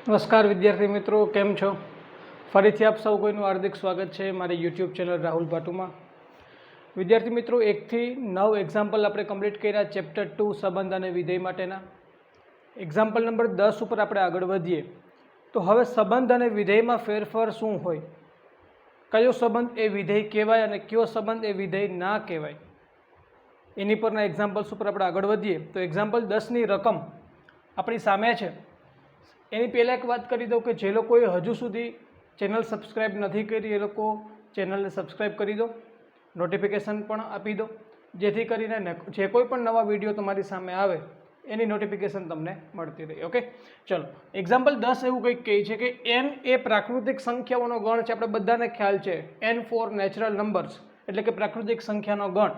નમસ્કાર વિદ્યાર્થી મિત્રો, કેમ છો? ફરીથી આપ સૌ કોઈનું હાર્દિક સ્વાગત છે મારી યુટ્યુબ ચેનલ રાહુલ ભાટુમાં. વિદ્યાર્થી મિત્રો, 1 થી 9 એક્ઝામ્પલ આપણે કમ્પ્લીટ કર્યા ચેપ્ટર 2 સંબંધ અને વિધેય માટેના. એક્ઝામ્પલ નંબર 10 ઉપર આપણે આગળ વધીએ. તો હવે સંબંધ અને વિધેયમાં ફેરફાર શું હોય, કયો સંબંધ એ વિધેય કહેવાય અને કયો સંબંધ એ વિધેય ના કહેવાય, એની પરના એક્ઝામ્પલ્સ ઉપર આપણે આગળ વધીએ. તો એક્ઝામ્પલ 10ની રકમ આપણી સામે છે. એની પહેલાં એક વાત કરી દઉં કે જે લોકોએ હજુ સુધી ચેનલ સબસ્ક્રાઈબ નથી કરી એ લોકો ચેનલને સબસ્ક્રાઈબ કરી દો, નોટિફિકેશન પણ આપી દો, જેથી કરીને જે કોઈ પણ નવા વિડીયો તમારી સામે આવે એની નોટિફિકેશન તમને મળતી રહે. ઓકે, ચલો. એક્ઝામ્પલ 10 એવું કંઈક કહે છે કે n એ પ્રાકૃતિક સંખ્યાઓનો ગણ છે. આપણે બધાને ખ્યાલ છે n ફોર નેચરલ નંબર્સ એટલે કે પ્રાકૃતિક સંખ્યાનો ગણ.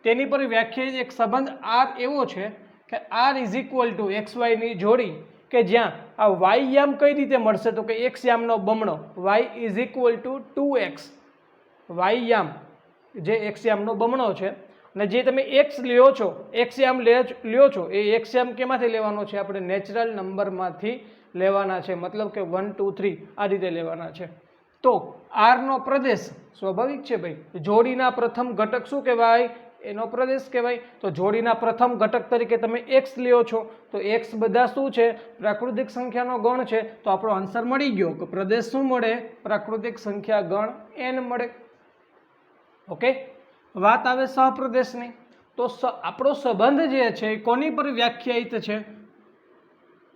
તેની પર વ્યાખ્યાયિત એક સંબંધ r એવો છે કે r is equal to x વાયની જોડી, કે જ્યાં આ વાય યામ કઈ રીતે મળશે તો કે એક્સ યામનો બમણો, y is equal to 2x. Y યામ જે એક્સ યામનો બમણો છે અને જે તમે એક્સ લ્યો છો, એક્સ યામ લ્યો છો, એ એક્સ યામ કેમાંથી લેવાનો છે? આપણે નેચરલ નંબરમાંથી લેવાના છે. મતલબ કે 1 2 3 આ રીતે લેવાના છે. તો આરનો પ્રદેશ સ્વાભાવિક છે ભાઈ, જોડીના પ્રથમ ઘટક શું કહેવાય? એનો પ્રદેશ કહેવાય. તો જોડીના પ્રથમ ઘટક તરીકે તમે એક્સ લ્યો છો, તો એક્સ બધા શું છે? પ્રાકૃતિક સંખ્યાનો ગણ છે. તો આપણો આન્સર મળી ગયો કે પ્રદેશ શું મળે? પ્રાકૃતિક સંખ્યા ગણ n મળે. ઓકે, વાત આવે સહપ્રદેશની. તો આપણો સંબંધ જે છે એ કોની પર વ્યાખ્યાયિત છે?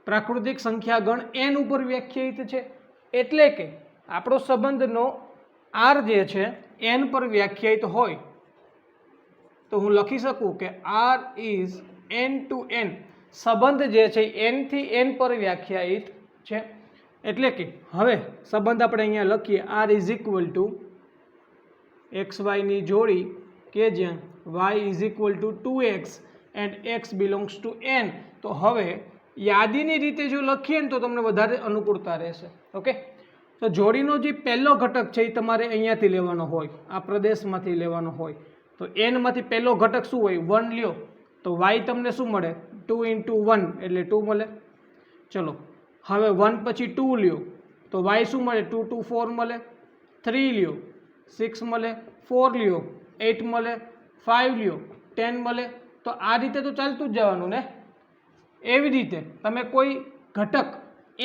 પ્રાકૃતિક સંખ્યા ગણ n ઉપર વ્યાખ્યાયિત છે. એટલે કે આપણો સંબંધનો r જે છે n પર વ્યાખ્યાયિત હોય તો હું લખી શકું કે r is n to n. સંબંધ જે છે n થી n પર વ્યાખ્યાયિત છે. એટલે કે હવે સંબંધ આપણે અહીંયા લખીએ, r is equal to x વાયની જોડી, કે જ્યાં y is equal to 2x and x belongs to n. તો હવે યાદીની રીતે જો લખીએ ને તો તમને વધારે અનુકૂળતા રહેશે. ઓકે, તો જોડીનો જે પહેલો ઘટક છે એ તમારે અહીંયાથી લેવાનો હોય, આ પ્રદેશમાંથી લેવાનો હોય. તો n માંથી પહેલો ઘટક શું હોય? 1 લ્યો તો y તમને શું મળે? 2 ઇન્ટુ 1 એટલે 2 મળે. ચલો, હવે 1 પછી 2 લ્યો તો y શું મળે? 2 2 4 મળે. 3 લ્યો 6 મળે. 4 લ્યો 8 મળે. 5 લ્યો 10 મળે. તો આ રીતે તો ચાલતું જ જવાનું ને. એવી રીતે તમે કોઈ ઘટક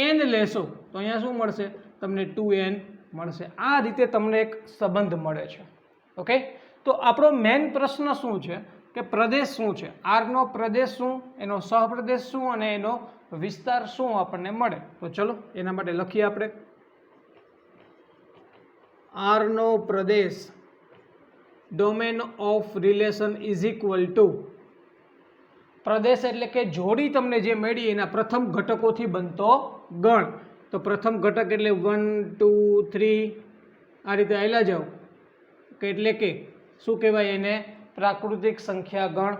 n લેશો તો અહીંયા શું મળશે? તમને 2n મળશે. આ રીતે તમને એક સંબંધ મળે છે. ઓકે, તો આપણો મેઇન પ્રશ્ન શું છે કે પ્રદેશ શું છે? આરનો પ્રદેશ શું, એનો સહપ્રદેશ શું અને એનો વિસ્તાર શું આપણને મળે. તો ચલો એના માટે લખીએ આપણે. આરનો પ્રદેશ domain of relation is equal two, પ્રદેશ એટલે કે જોડી તમને જે મળી એના પ્રથમ ઘટકોથી બનતો ગણ. તો પ્રથમ ઘટક એટલે 1 2 3 આ રીતે આયલા જાઓ કે એટલે કે શું કહેવાય? એને પ્રાકૃતિક સંખ્યા ગણ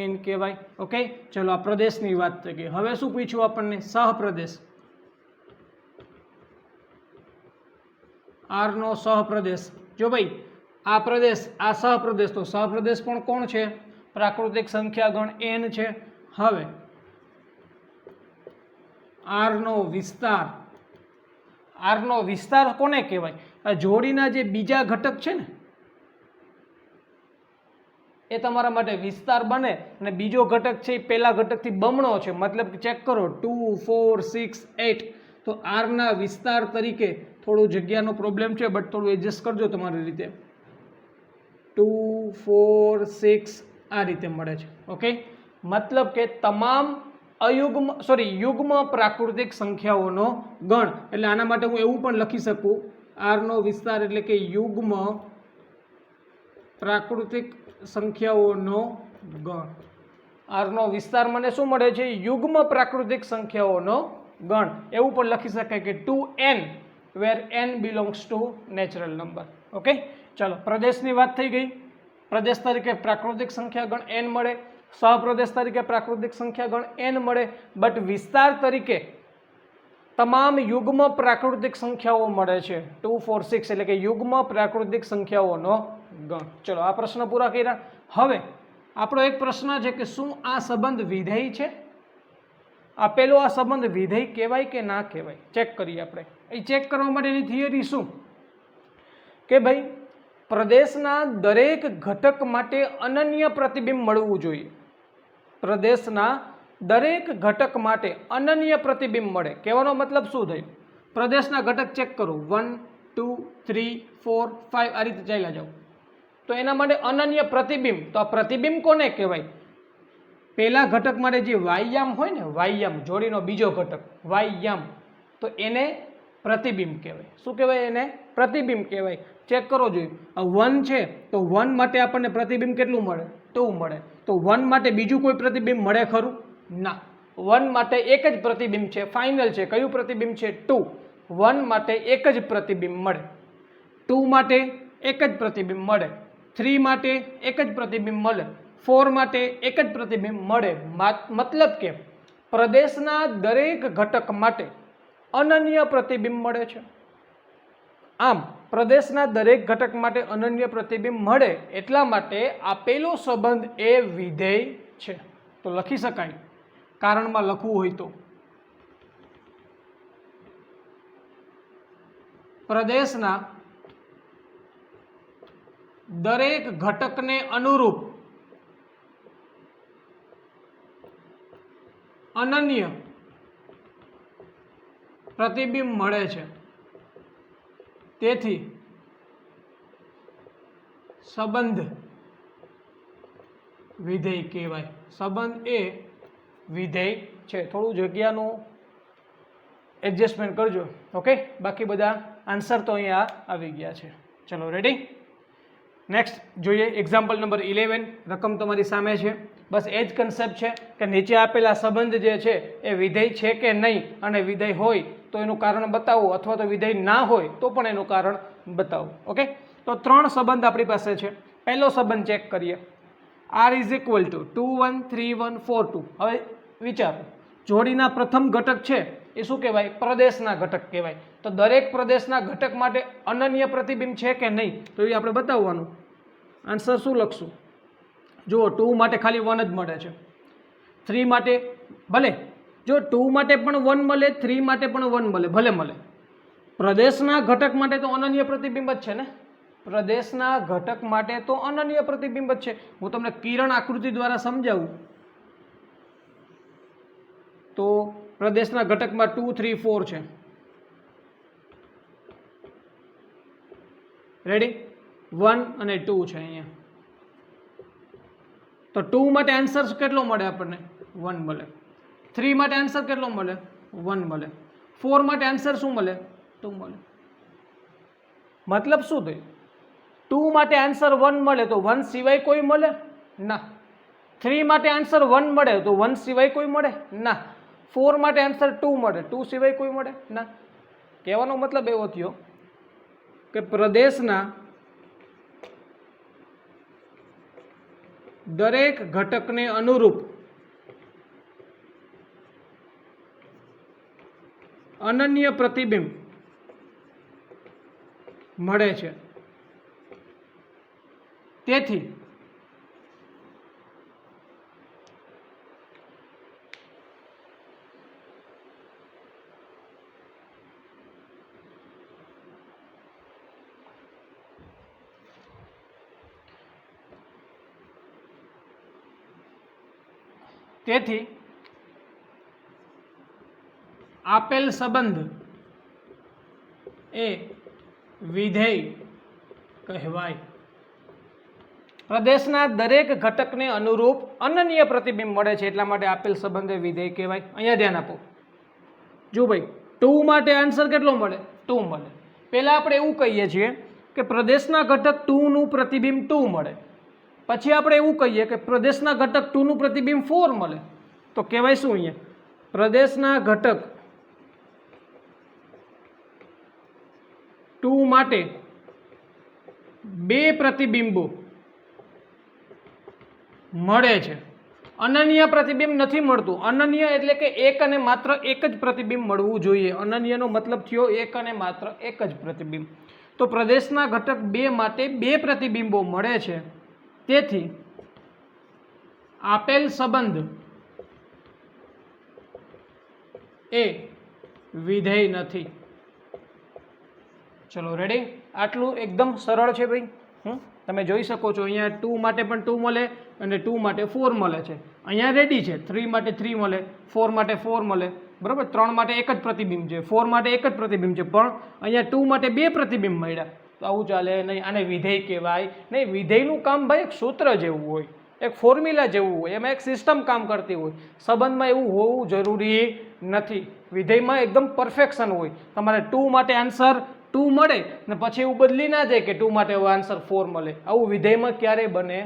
n કહેવાય. ઓકે, ચલો આ પ્રદેશની વાત થઈ ગઈ. હવે શું પૂછ્યું આપણને? સહપ્રદેશ. r નો સહપ્રદેશ. જો ભાઈ આ પ્રદેશ, આ સહપ્રદેશ, તો સહપ્રદેશ પણ કોણ છે? પ્રાકૃતિક સંખ્યા ગણ n છે. હવે r નો વિસ્તાર, r નો વિસ્તાર કોને કહેવાય? આ જોડીના જે બીજા ઘટક છે ને એ તમારા માટે વિસ્તાર બને, અને બીજો ઘટક છે એ પહેલા ઘટકથી બમણો છે. મતલબ કે ચેક કરો 2 4 6 8. તો r ના વિસ્તાર તરીકે થોડું જગ્યાનો પ્રોબ્લેમ છે, બટ થોડું એડજસ્ટ કરજો તમારી રીતે. 2 4 6 આ રીતે મળે છે. ઓકે, મતલબ કે તમામ યુગ્મ પ્રાકૃતિક સંખ્યાઓનો ગણ. એટલે આના માટે હું એવું પણ લખી શકું, r નો વિસ્તાર એટલે કે યુગ્મ પ્રાકૃતિક સંખ્યાઓનો ગણ. r નો વિસ્તાર મને શું મળે છે? યુગ્મ પ્રાકૃતિક સંખ્યાઓનો ગણ. એવું પણ લખી શકાય કે 2n where n belongs to natural number. Okay, ચલો પ્રદેશની વાત થઈ ગઈ. પ્રદેશ તરીકે પ્રાકૃતિક સંખ્યા ગણ n મળે, સહપ્રદેશ તરીકે પ્રાકૃતિક સંખ્યા ગણ n મળે, બટ વિસ્તાર તરીકે તમામ યુગ્મ પ્રાકૃતિક સંખ્યાઓ મળે છે 2 4 6 એટલે કે યુગ્મ પ્રાકૃતિક સંખ્યાઓનો ગણ. ચલો આ પ્રશ્ન પૂરા કર્યા. હવે આપણો એક પ્રશ્ન છે કે શું આ સંબંધ વિધેય છે? આપેલો આ સંબંધ વિધેય કહેવાય કે ના કહેવાય ચેક કરીએ આપણે. એ ચેક કરવા માટેની થિયરી શું કે ભાઈ પ્રદેશના દરેક ઘટક માટે અનન્ય પ્રતિબિંબ મળવું જોઈએ. પ્રદેશના દરેક ઘટક માટે અનન્ય પ્રતિબિંબ મળે. કહેવાનો મતલબ શું થયું? પ્રદેશના ઘટક ચેક કરો 1 2 3 4 5 આ રીતે ચાલ્યા જાઓ તો એના માટે અનન્ય પ્રતિબિંબ. તો આ પ્રતિબિંબ કોને કહેવાય? પહેલા ઘટક માટે જે વાયયામ હોય ને, વાયયામ જોડીનો બીજો ઘટક વાયયામ, તો એને પ્રતિબિંબ કહેવાય. શું કહેવાય? એને પ્રતિબિંબ કહેવાય. ચેક કરો જોઈએ. 1 છે તો 1 માટે આપણને પ્રતિબિંબ કેટલું મળે? 2 મળે. તો 1 માટે બીજું કોઈ પ્રતિબિંબ મળે ખરું? ના. 1 માટે એક જ પ્રતિબિંબ છે, ફાઇનલ છે. કયું પ્રતિબિંબ છે? 2. 1 માટે એક જ પ્રતિબિંબ મળે, 2 માટે એક જ પ્રતિબિંબ મળે, 3 માટે એક જ પ્રતિબિંબ મળે, 4 માટે એક જ પ્રતિબિંબ મળે. મતલબ કે પ્રદેશના દરેક ઘટક માટે અનન્ય પ્રતિબિંબ મળે છે. આમ પ્રદેશના દરેક ઘટક માટે અનન્ય પ્રતિબિંબ મળે એટલા માટે આપેલો સંબંધ એ વિધેય છે. તો લખી શકાય, કારણમાં લખવું હોય તો, પ્રદેશના દરેક ઘટકને અનુરૂપ અનન્ય પ્રતિબિંબ મળે છે. તેથી સંબંધ વિધેય કહેવાય. સંબંધ એ વિધેય છે. થોડું જગ્યાનું એડજસ્ટમેન્ટ કરજો. ઓકે, બાકી બધા આન્સર તો અહીંયા આવી ગયા છે. ચલો રેડી. નેક્સ્ટ જોઈએ એક્ઝામ્પલ નંબર 11. રકમ તમારી સામે છે. બસ એ જ કન્સેપ્ટ છે કે નીચે આપેલા સંબંધ જે છે એ વિધેય છે કે નહીં, અને વિધેય હોય તો એનું કારણ બતાવો, અથવા તો વિધેય ના હોય તો પણ એનું કારણ બતાવો. ઓકે, તો 3 સંબંધ આપણી પાસે છે. પહેલો સંબંધ ચેક કરીએ. r is equal to 2 1 3 1 4 2. હવે વિચારો, જોડીના પ્રથમ ઘટક છે એ શું કહેવાય? પ્રદેશના ઘટક કહેવાય. તો દરેક પ્રદેશના ઘટક માટે અનન્ય પ્રતિબિંબ છે કે નહીં તો એ આપણે બતાવવાનું. આન્સર શું લખશું? જુઓ, 2 માટે ખાલી 1 જ મળે છે, 3 માટે ભલે, જો 2 માટે પણ 1 મળે, 3 માટે પણ 1 મળે, ભલે મળે. પ્રદેશના ઘટક માટે તો અનન્ય પ્રતિબિંબ જ છે ને. પ્રદેશના ઘટક માટે તો અનન્ય પ્રતિબિંબ જ છે. હું તમને કિરણ આકૃતિ દ્વારા સમજાવું તો પ્રદેશના ઘટકમાં 2 3 4 છે. રેડી? 1 અને 2 છે અહીંયા. તો 2 માટે આન્સર કેટલો મળે આપણને? 1 મળે. 3 માટે આન્સર કેટલો મળે? 1 મળે. 4 માટે આન્સર શું મળે? 2 મળે. મતલબ શું થયું? 2 માટે આન્સર 1 મળે તો 1 સિવાય કોઈ મળે? ના. 3 માટે આન્સર 1 મળે તો 1 સિવાય કોઈ મળે? ના. 4 માટે આન્સર 2 મળે, 2 સિવાય કોઈ મળે? ના. કહેવાનો મતલબ એવો થયો કે પ્રદેશના દરેક ઘટકને અનુરૂપ અનન્ય પ્રતિબિંબ મળે છે. તેથી આપેલ સંબંધ એ વિધેય કહેવાય. પ્રદેશના દરેક ઘટકને અનુરૂપ અનન્ય પ્રતિબિંબ મળે છે એટલા માટે આપેલ સંબંધ એ વિધેય કહેવાય. અહીંયા ધ્યાન આપો. જો ભાઈ 2 માટે આન્સર કેટલો મળે? 2 મળે. પહેલા આપણે એવું કહીએ છીએ કે પ્રદેશના ઘટક 2 નું પ્રતિબિંબ 2 મળે. પછી આપણે એવું કહીએ કે પ્રદેશના ઘટક 2 નું પ્રતિબિંબ 4 મળે. તો કહેવાય શું? અહીંયા પ્રદેશના ઘટક 2 માટે 2 પ્રતિબિંબો મળે છે. અનન્ય પ્રતિબિંબ નથી મળતું. અનન્ય એટલે કે એક અને માત્ર એક જ પ્રતિબિંબ મળવું જોઈએ. અનન્યનો મતલબ થયો એક અને માત્ર એક જ પ્રતિબિંબ. તો પ્રદેશના ઘટક 2 માટે 2 પ્રતિબિંબો મળે છે. તેથી આપેલ સંબંધ એ વિધેય નથી. ચલો રેડી. આટલું એકદમ સરળ છે ભાઈ. તમે જોઈ શકો છો અહીંયા 2 માટે પણ 2 મળે અને 2 માટે 4 મળે છે. અહીંયા રેડી છે. 3 માટે 3 મળે, 4 માટે 4 મળે, બરાબર. 3 માટે એક જ પ્રતિબિંબ છે, 4 માટે એક જ પ્રતિબિંબ છે, પણ અહીંયા 2 માટે 2 પ્રતિબિંબ મળ્યા. તો આવું ચાલે નહીં. આને વિધેય કહેવાય નહીં. વિધેયનું કામ ભાઈ એક સૂત્ર જેવું હોય, એક ફોર્મ્યુલા જેવું હોય, એમાં એક સિસ્ટમ કામ કરતી હોય. સંબંધમાં એવું હોવું જરૂરી નથી. વિધેયમાં એકદમ પરફેક્શન હોય. તમારે 2 માટે આન્સર 2 મળે ને પછી એવું બદલી ના જાય કે 2 માટે આન્સર 4 મળે. આવું વિધેયમાં ક્યારેય બને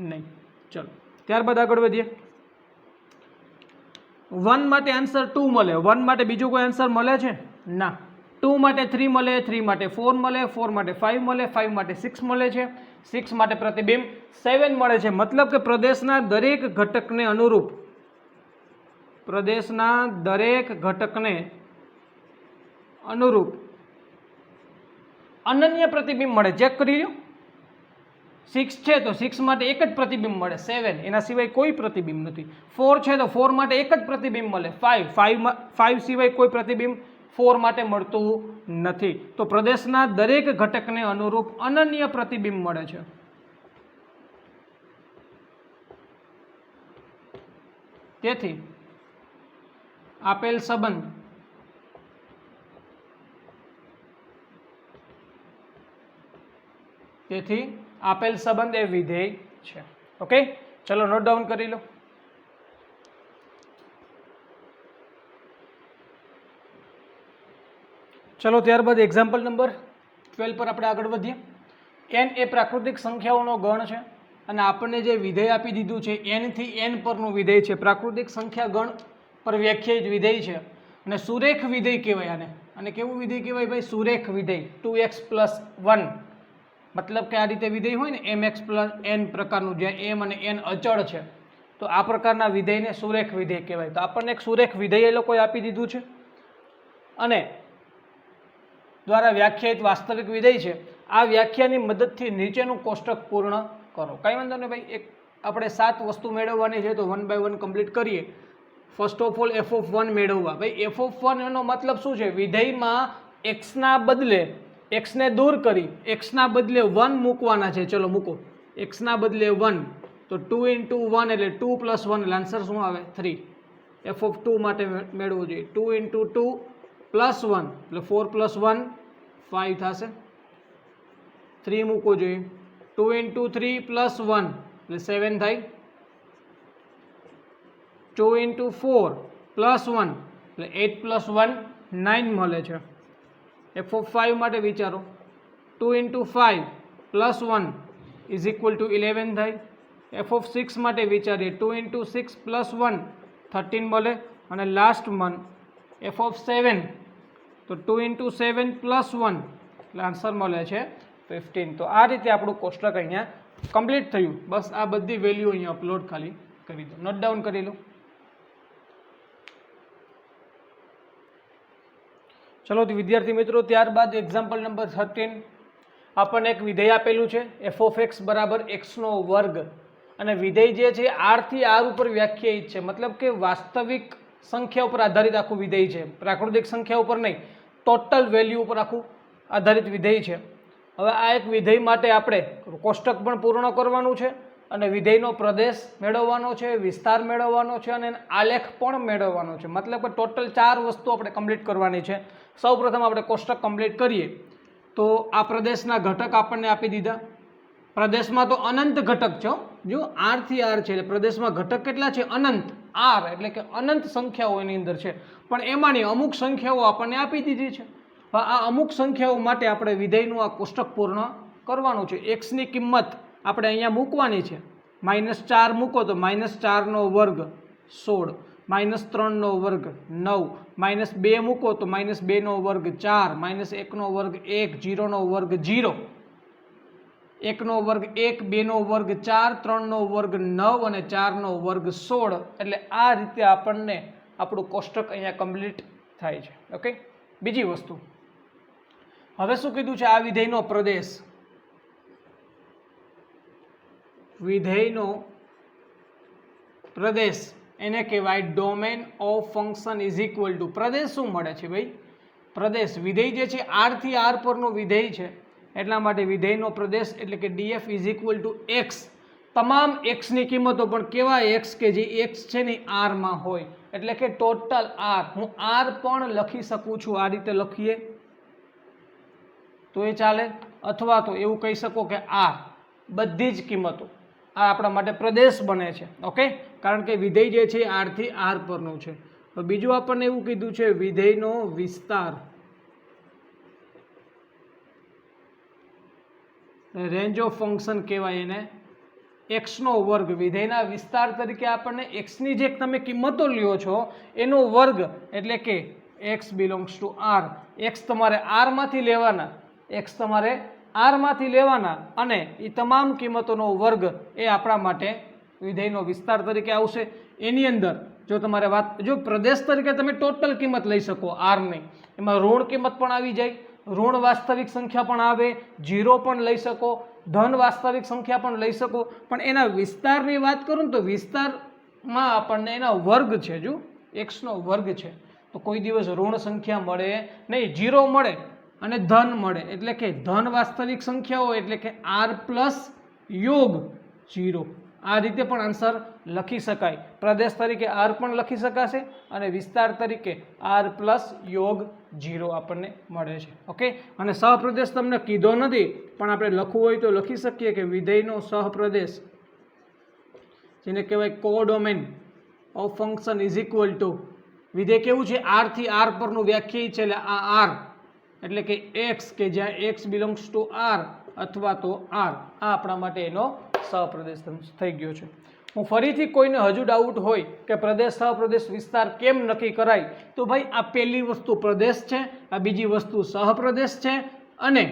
નહીં. ચલો ત્યારબાદ આગળ વધીએ. 1 માટે આન્સર 2 મળે, 1 માટે બીજો કોઈ આન્સર મળે છે? ના. 2 માટે 3 મળે, 3 માટે 4 મળે, 4 માટે 5 મળે, 5 માટે 6 મળે છે, 6 માટે પ્રતિબિંબ 7 મળે છે. મતલબ કે પ્રદેશના દરેક ઘટકને અનુરૂપ, પ્રદેશના દરેક ઘટકને અનુરૂપ અનન્ય પ્રતિબિંબ મળે. ચેક કરી લો. 6 છે તો 6 માટે એક જ પ્રતિબિંબ મળે, 7 એના સિવાય કોઈ પ્રતિબિંબ નથી. 4 છે તો 4 માટે એક જ પ્રતિબિંબ મળે, 5 સિવાય કોઈ પ્રતિબિંબ 4 માટે મળતું નથી. તો પ્રદેશના દરેક ઘટકને અનુરૂપ અનન્ય પ્રતિબિંબ મળે છે. તેથી આપેલ સંબંધ એ વિધેય છે. ઓકે, ચલો નોટ ડાઉન કરી લો. ચલો ત્યારબાદ એક્ઝામ્પલ નંબર 12 પર આપણે આગળ વધીએ. n એ પ્રાકૃતિક સંખ્યાઓનો ગણ છે અને આપણને જે વિધેય આપી દીધું છે n થી n પરનું વિધેય છે. પ્રાકૃતિક સંખ્યા ગણ પર વ્યાખ્યાયિત વિધેય છે અને સુરેખ વિધેય કહેવાય આને. અને કેવું વિધેય કહેવાય ભાઈ? સુરેખ વિધેય. 2x + 1 મતલબ કે આ રીતે વિધેય હોય ને mx + n પ્રકારનું, જ્યાં m અને n અચળ છે, તો આ પ્રકારના વિધેયને સુરેખ વિધેય કહેવાય. તો આપણને એક સુરેખ વિધેય એ લોકોએ આપી દીધું છે અને દ્વારા વ્યાખ્યાયિત વાસ્તવિક વિધેય છે. આ વ્યાખ્યાની મદદથી નીચેનું કોષ્ટક પૂર્ણ કરો. કઈ વાંધો નહીં ભાઈ. એક આપણે 7 વસ્તુ મેળવવાની છે તો 1 બાય 1 કમ્પ્લીટ કરીએ. ફર્સ્ટ ઓફ ઓલ f(1) મેળવવા. ભાઈ f(1) એનો મતલબ શું છે? વિધેયમાં x ના બદલે, x ને દૂર કરી x ના બદલે 1 મૂકવાના છે. ચલો મૂકો. x ના બદલે 1 તો 2 × 1 એટલે 2 + 1 એટલે આન્સર શું આવે? 3. f(2) માટે મેળવવું જોઈએ. 2 × 2 + 1 એટલે 4 + 1 5 થશે. 3 મૂકવો જોઈએ. 2 × 3 + 1 એટલે 7 થાય. 2 × 4 + 1 એટલે 8 + 1 9 મળે છે. f(5) માટે વિચારો. 2 × 5 + 1 = 11 થાય. f(6) માટે વિચારીએ. 2 × 6 + 1 13 મળે. અને લાસ્ટમાં f(7) તો 2 × 7 + 1 એટલે આન્સર મળે છે 15. તો આ રીતે આપણું કોષ્ટક અહીંયા કમ્પ્લીટ થયું. બસ આ બધી વેલ્યુ અહીંયા અપલોડ ખાલી કરી દો. નોટ ડાઉન કરી લો. ચલો વિદ્યાર્થી મિત્રો, ત્યારબાદ એક્ઝામ્પલ નંબર 13. આપણને એક વિધેય આપેલું છે f(x) = x². અને વિધેય જે છે r થી r ઉપર વ્યાખ્યાયિત છે. મતલબ કે વાસ્તવિક સંખ્યા ઉપર આધારિત આખું વિધેય છે, પ્રાકૃતિક સંખ્યા ઉપર નહીં. ટોટલ વેલ્યુ ઉપર આખું આધારિત વિધેય છે. હવે આ એક વિધેય માટે આપણે કોષ્ટક પણ પૂર્ણ કરવાનું છે અને વિધેયનો પ્રદેશ મેળવવાનો છે, વિસ્તાર મેળવવાનો છે અને આલેખ પણ મેળવવાનો છે. મતલબ કે ટોટલ 4 વસ્તુ આપણે કમ્પ્લીટ કરવાની છે. સૌપ્રથમ આપણે કોષ્ટક કમ્પ્લીટ કરીએ તો આ પ્રદેશના ઘટક આપણને આપી દીધા. પ્રદેશમાં તો અનંત ઘટક છે. જો r થી r છે એટલે પ્રદેશમાં ઘટક કેટલા છે? અનંત. r એટલે કે અનંત સંખ્યાઓ એની અંદર છે, પણ એમાંની અમુક સંખ્યાઓ આપણને આપી દીધી છે. આ અમુક સંખ્યાઓ માટે આપણે વિધેયનું આ કોષ્ટક પૂર્ણ કરવાનું છે. x ની કિંમત આપણે અહીંયા મૂકવાની છે. -4 મૂકો તો -4² 16, -3² 9, -2 મૂકો તો -2² 4, -1² 1, 0² 0, 1² 1, 2² 4, 3² 9 અને 4² 16. એટલે આ રીતે આપણને આપણું કોષ્ટક અહીંયા કમ્પ્લીટ થાય છે. ઓકે. બીજી વસ્તુ હવે શું કીધું છે? આ વિધેયનો પ્રદેશ, વિધેયનો પ્રદેશ એને કહેવાય domain of function is equal two પ્રદેશ શું મળે છે ભાઈ? પ્રદેશ. વિધેય જે છે આર થી આર પરનો વિધેય છે, એટલા માટે વિધેયનો પ્રદેશ એટલે કે DF is equal to x. તમામ એક્સની કિંમતો પણ કેવા એક્સ કે જે એક્સ છે ને આરમાં હોય, એટલે કે ટોટલ આર. હું આર પણ લખી શકું છું, આ રીતે લખીએ તો એ ચાલે, અથવા તો એવું કહી શકો કે આર બધી જ કિંમતો આ આપણા માટે પ્રદેશ બને છે. ઓકે, કારણ કે વિધેય જે છે આર થી આર પરનું છે. તો બીજું આપણને એવું કીધું છે વિધેયનો વિસ્તાર, રેન્જ ઓફ ફંક્શન કહેવાય એને, એક્સનો વર્ગ. વિધેયના વિસ્તાર તરીકે આપણને એક્સની જે તમે કિંમતો લ્યો છો એનો વર્ગ, એટલે કે x belongs to R. X તમારે આરમાંથી લેવાના, એક્સ તમારે આરમાંથી લેવાના અને એ તમામ કિંમતોનો વર્ગ એ આપણા માટે વિધેયનો વિસ્તાર તરીકે આવશે. એની અંદર જો તમારે જો પ્રદેશ તરીકે તમે ટોટલ કિંમત લઈ શકો આરની, એમાં ઋણ કિંમત પણ આવી જાય, ઋણ વાસ્તવિક સંખ્યા પણ આવે, જીરો પણ લઈ શકો, ધન વાસ્તવિક સંખ્યા પણ લઈ શકો. પણ એના વિસ્તારની વાત કરું ને તો વિસ્તારમાં આપણને એના વર્ગ છે, જો એક્સનો વર્ગ છે, તો કોઈ દિવસ ઋણ સંખ્યા મળે નહીં, જીરો મળે અને ધન મળે. એટલે કે ધન વાસ્તવિક સંખ્યાઓ એટલે કે આર પ્લસ યોગ જીરો. આ રીતે પણ આન્સર લખી શકાય. પ્રદેશ તરીકે આર પણ લખી શકાશે અને વિસ્તાર તરીકે આર પ્લસ યોગ જીરો આપણને મળે છે. ઓકે, અને સહપ્રદેશ તમને કીધો નથી પણ આપણે લખવું હોય તો લખી શકીએ કે વિધેયનો સહપ્રદેશ, જેને કહેવાય codomain of function is equal to, વિધેય કેવું છે આર થી આર પરનું વ્યાખ્યાયિત છે, એટલે આ આર એટલે કે એક્સ કે જ્યાં એક્સ બિલોંગ્સ ટુ આર અથવા તો આર, આ આપણા માટે એનો સહપ્રદેશ થઈ ગયો છે. હું ફરીથી કોઈને હજુ ડાઉટ હોય કે પ્રદેશ સહપ્રદેશ વિસ્તાર કેમ નક્કી કરાય, તો ભાઈ આ પહેલી વસ્તુ પ્રદેશ છે, આ બીજી વસ્તુ સહપ્રદેશ છે, અને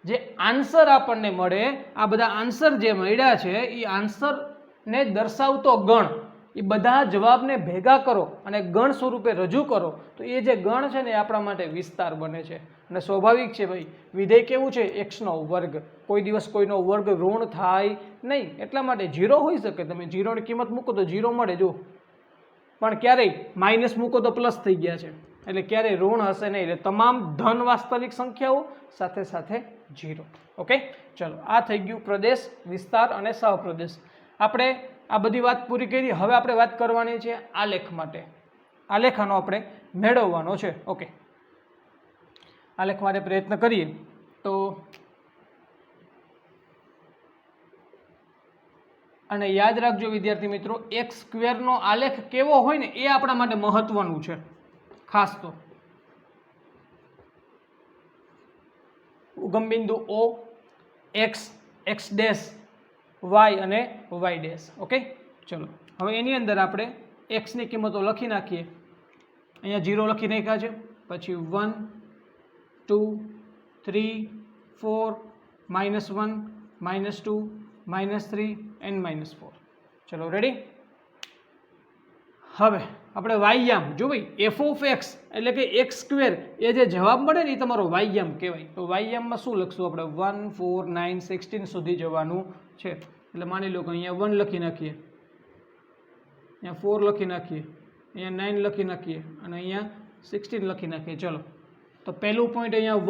જે આન્સર આપણને મળે, આ બધા આન્સર જે મળ્યા છે એ આન્સરને દર્શાવતો ગણ, એ બધા જવાબને ભેગા કરો અને ગણ સ્વરૂપે રજૂ કરો તો એ જે ગણ છે ને એ આપણા માટે વિસ્તાર બને છે. અને સ્વાભાવિક છે ભાઈ, વિધેય કેવું છે એક્સનો વર્ગ, કોઈ દિવસ કોઈનો વર્ગ ઋણ થાય નહીં, એટલા માટે જીરો હોઈ શકે. તમે જીરોની કિંમત મૂકો તો જીરો મળે, જો, પણ ક્યારેય માઇનસ મૂકો તો પ્લસ થઈ ગયા છે, એટલે ક્યારેય ઋણ હશે નહીં. એટલે તમામ ધન વાસ્તવિક સંખ્યાઓ સાથે સાથે જીરો. ઓકે, ચલો, આ થઈ ગયું પ્રદેશ, વિસ્તાર અને સહપ્રદેશ. આપણે આ બધી વાત પૂરી કરી. હવે આપણે વાત કરવાની છે આલેખ માટે. આલેખ આનો આપણે મેળવવાનો છે. ઓકે, આલેખ માટે પ્રયત્ન કરીએ તો, અને યાદ રાખજો વિદ્યાર્થી મિત્રો, એક્સ સ્ક્વેરનો આલેખ કેવો હોય ને એ આપણા માટે મહત્વનું છે. ખાસ તો ઉગમ બિંદુ O, x, x dash, y અને વાય ડેશ. ઓકે, ચલો, હવે એની અંદર આપણે એક્સની કિંમતો લખી નાખીએ. અહીંયા 0 લખી નાખ્યા છે, પછી 1, 2, 3, 4, -1, -2, -3 and -4. ચલો, રેડી. હવે આપણે વાયયામ જો ભાઈ, એફ ઓફ એક્સ એટલે કે એક્સ સ્ક્વેર, એ જે જવાબ મળે ને એ તમારો વાયયામ કહેવાય. તો વાયયામમાં શું લખશું આપણે? 1, 4, 9, 16 સુધી જવાનું છે. એટલે માની લો કે અહીંયા 1 લખી નાખીએ, અહીંયા 4 લખી નાખીએ, અહીંયા 9 લખી નાખીએ અને અહીંયા 16 લખી નાખીએ. ચલો, તો પહેલું પોઈન્ટ અહીંયા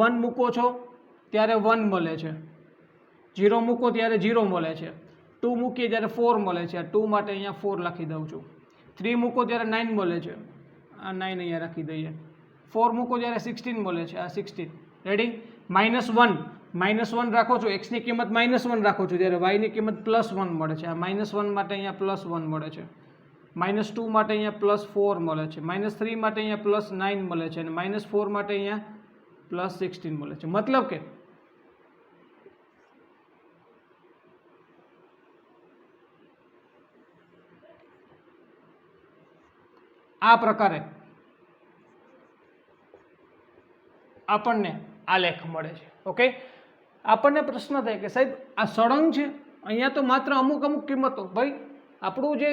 1 મૂકો છો ત્યારે 1 મળે છે, 0 મૂકો ત્યારે 0 મળે છે, 2 મૂકીએ ત્યારે 4 મળે છે, આ 2 માટે અહીંયા 4 લખી દઉં છું, 3 મૂકો ત્યારે 9 મળે છે, આ 9 અહીંયા રાખી દઈએ, 4 મૂકો ત્યારે 16 મળે છે, આ 16. રેડી. -1 રાખો છો, એક્સની કિંમત -1 રાખો છો ત્યારે વાયની કિંમત +1 મળે છે, આ -1 માટે અહીંયા +1 મળે છે, -2 માટે અહીંયા +4 મળે છે, -3 માટે અહીંયા +9 મળે છે અને -4 માટે અહીંયા +16 મળે છે. મતલબ કે આ પ્રકારે આપણને આલેખ મળે છે. ઓકે, આપણને પ્રશ્ન થાય કે સાહેબ આ સળંગ છે, અહીંયા તો માત્ર અમુક કિંમતો. ભાઈ આપણું જે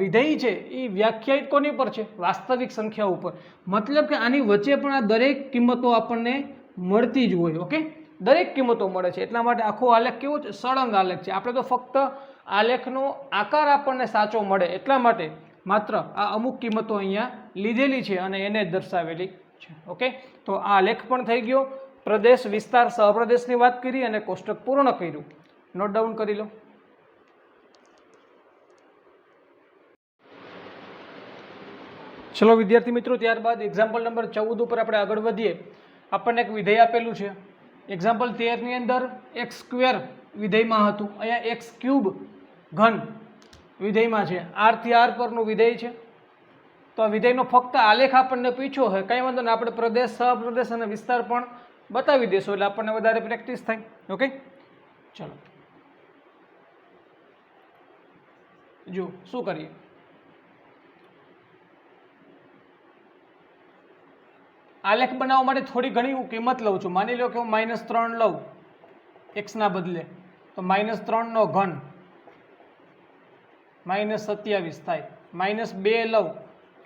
વિધેય છે એ વ્યાખ્યાયિત કોની પર છે? વાસ્તવિક સંખ્યા ઉપર. મતલબ કે આની વચ્ચે પણ આ દરેક કિંમતો આપણને મળતી જ હોય. ઓકે, દરેક કિંમતો મળે છે. એટલા માટે આખો આલેખ કેવો છે? સળંગ આલેખ છે. આપણે તો ફક્ત આલેખનો આકાર આપણને સાચો મળે એટલા માટે માત્ર આ અમુક કિંમતો અહીંયા લીધેલી છે અને એને દર્શાવેલી છે. ઓકે, તો આ આલેખ પણ થઈ ગયો. પ્રદેશ, વિસ્તાર, સહપ્રદેશની વાત કરી અને કોષ્ટક પૂર્ણ કર્યું. નોટ ડાઉન કરી લો. ચલો વિદ્યાર્થી મિત્રો, ત્યારબાદ એક્ઝામ્પલ નંબર 14 ઉપર આપણે આગળ વધીએ. આપણને એક વિધેય આપેલું છે. એક્ઝામ્પલ 13 ની અંદર એક્સ સ્ક્વેર વિધેયમાં હતું. અહીંયા એક્સ ક્યુબ ઘન વિધેયમાં છે. આર થી આર પરનું વિધેય છે. તો આ વિધેયનો ફક્ત આલેખ આપણને પૂછ્યો હોય, કંઈ વાંધો નહીં, આપણે પ્રદેશ, સહપ્રદેશ અને વિસ્તાર પણ બતાવી દેશું એટલે આપણને વધારે પ્રેક્ટિસ થાય. ઓકે, ચલો જો શું કરીએ. આલેખ બનાવવા માટે થોડી ઘણી હું કિંમત લઉં છું. માની લો કે હું -3 લઉં એક્સના બદલે, તો -3 નો ઘન -27 થાય. -2 લઉં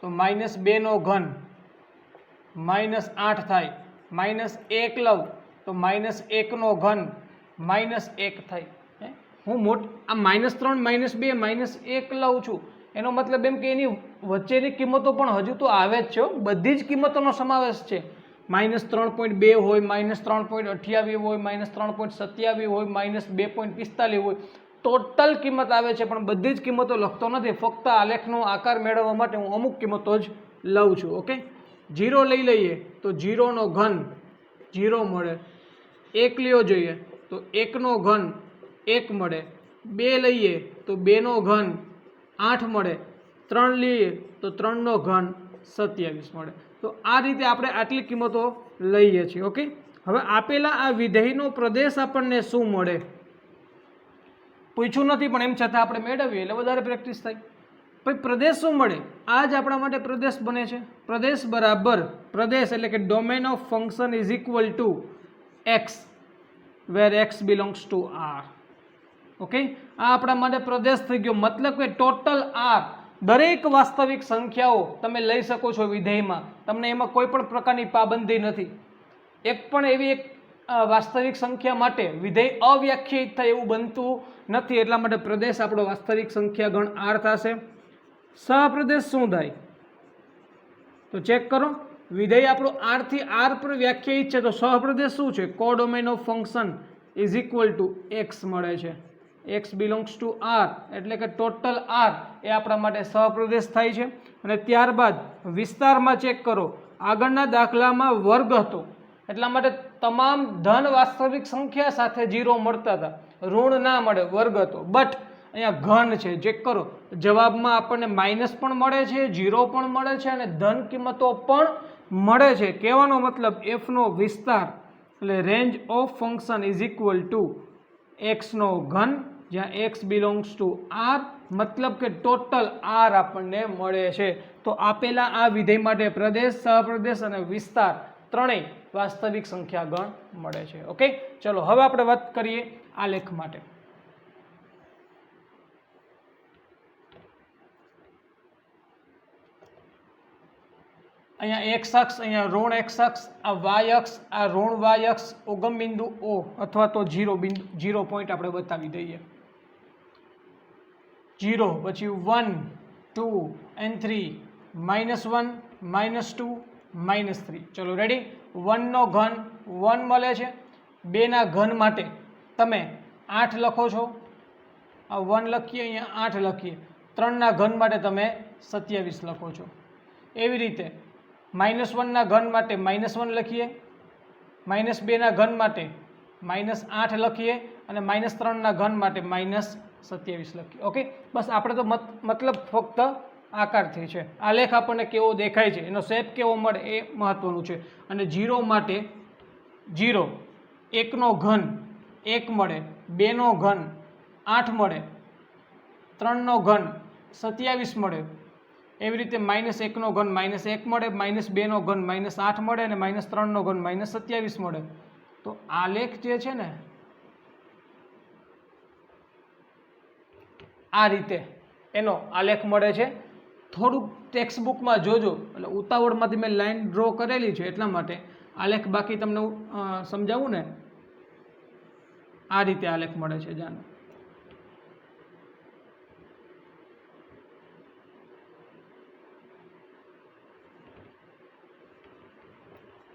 તો -2 નો ઘન -8 થાય. -1 લઉં તો -1 નો ઘન -1 થાય. હું આ -3 -2 -1 લઉં છું એનો મતલબ એમ કે એની વચ્ચેની કિંમતો પણ હજુ તો આવે જ છે. બધી જ કિંમતોનો સમાવેશ છે. -3.2 હોય, -3.28 હોય, -3.27 હોય, -2.45 હોય, ટોટલ કિંમત આવે છે. પણ બધી જ કિંમતો લખતો નથી. ફક્ત આલેખનો આકાર મેળવવા માટે હું અમુક કિંમતો જ લઉં છું. ઓકે, 0 લઈ લઈએ તો 0 નો ઘન 0 મળે. 1 લ્યો જોઈએ તો 1 નો ઘન 1 મળે. 2 લઈએ તો 2 નો ઘન 8 મળે. 3 લઈએ તો 3 નો ઘન 27 મળે. તો આ રીતે આપણે આટલી કિંમતો લઈએ છીએ. ઓકે, હવે આપેલા આ વિધેયનો પ્રદેશ આપણને શું મળે? પૂછ્યું નથી પણ એમ છતાં આપણે મેળવીએ એટલે વધારે પ્રેક્ટિસ થાય. પછી પ્રદેશ શું મળે? આ જ આપણા માટે પ્રદેશ બને છે. પ્રદેશ બરાબર પ્રદેશ એટલે કે domain of function is equal to x where x belongs to R. Okay, આ આપણા માટે પ્રદેશ થઈ ગયો. મતલબ કે ટોટલ આર, દરેક વાસ્તવિક સંખ્યાઓ તમે લઈ શકો છો વિધેયમાં. તમને એમાં કોઈ પણ પ્રકારની પાબંદી નથી. એક પણ એવી એક વાસ્તવિક સંખ્યા માટે વિધેય અવ્યાખ્યાયિત થાય એવું બનતું નથી. એટલા માટે પ્રદેશ આપણો વાસ્તવિક સંખ્યા ગણ આર થશે. સહપ્રદેશ શું થાય? તો ચેક કરો. વિધેય આપણો આર થી આર પર વ્યાખ્યાયિત છે તો સહપ્રદેશ શું છે? Codomain of function is equal to x મળે છે. એક્સ બિલોંગ્સ ટુ આર એટલે કે ટોટલ આર એ આપણા માટે સહપ્રદેશ થાય છે. અને ત્યારબાદ વિસ્તારમાં ચેક કરો. આગળના દાખલામાં વર્ગ હતો એટલા માટે તમામ ધન વાસ્તવિક સંખ્યા સાથે 0 મળતા હતા, ઋણ ના મળે, વર્ગ હતો. બટ અહીંયા ઘન છે. ચેક કરો, જવાબમાં આપણને માઇનસ પણ મળે છે, 0 પણ મળે છે અને ધન કિંમતો પણ મળે છે. કહેવાનો મતલબ એફ નો વિસ્તાર એટલે range of function is equal to x નો ઘન, જ્યાં એક્સ બિલોંગ્સ ટુ આર, મતલબ કે ટોટલ આર આપણને મળે છે. તો આપેલા આ વિધેય માટે પ્રદેશ, સહપ્રદેશ અને વિસ્તાર ત્રણેય વાસ્તવિક સંખ્યા ગણ મળે છે. ઓકે, ચલો હવે આપણે વાત કરીએ આલેખ માટે. અહીંયા એક્સ અક્ષ, અહીંયા ઋણ એક્સ અક્ષ, આ વાય અક્ષ, આ ઋણ વાય અક્ષ, ઉગમ બિંદુ ઓ અથવા તો 0 પોઈન્ટ આપણે બતાવી દઈએ. 0 પછી 1 2 and 3 -1 -2 -3. ચલો રેડી. 1 નો ઘન 1 મળે છે. 2 ના ઘન માટે તમે 8 લખો છો. આ 1 લખીએ, અહીંયા 8 લખીએ. 3 ના ઘન માટે તમે 27 લખો છો. એવી રીતે -1 ના ઘન માટે -1 લખીએ, -2 ના ઘન માટે -8 લખીએ અને -3 ના ઘન માટે -27 લખીએ. ઓકે, બસ આપણે તો મતલબ ફક્ત આકારથી છે. આલેખ આપણને કેવો દેખાય છે, એનો શેપ કેવો મળે એ મહત્વનું છે. અને 0 માટે 0, 1 નો ઘન 1 મળે, 2 નો ઘન 8 મળે, 3 નો ઘન 27 મળે. એવી રીતે -1 નો ઘન -1 મળે, -2 નો ઘન -8 મળે અને -3 નો ઘન -27 મળે. તો આલેખ જે છે ને આ રીતે એનો આલેખ મળે છે. થોડુંક ટેક્સ્ટ બુકમાં જોજો, એટલે ઉતાવળમાંથી મેં લાઈન ડ્રો કરેલી છે એટલા માટે આલેખ બાકી તમને સમજાવું ને આ રીતે આલેખ મળે છે જાણો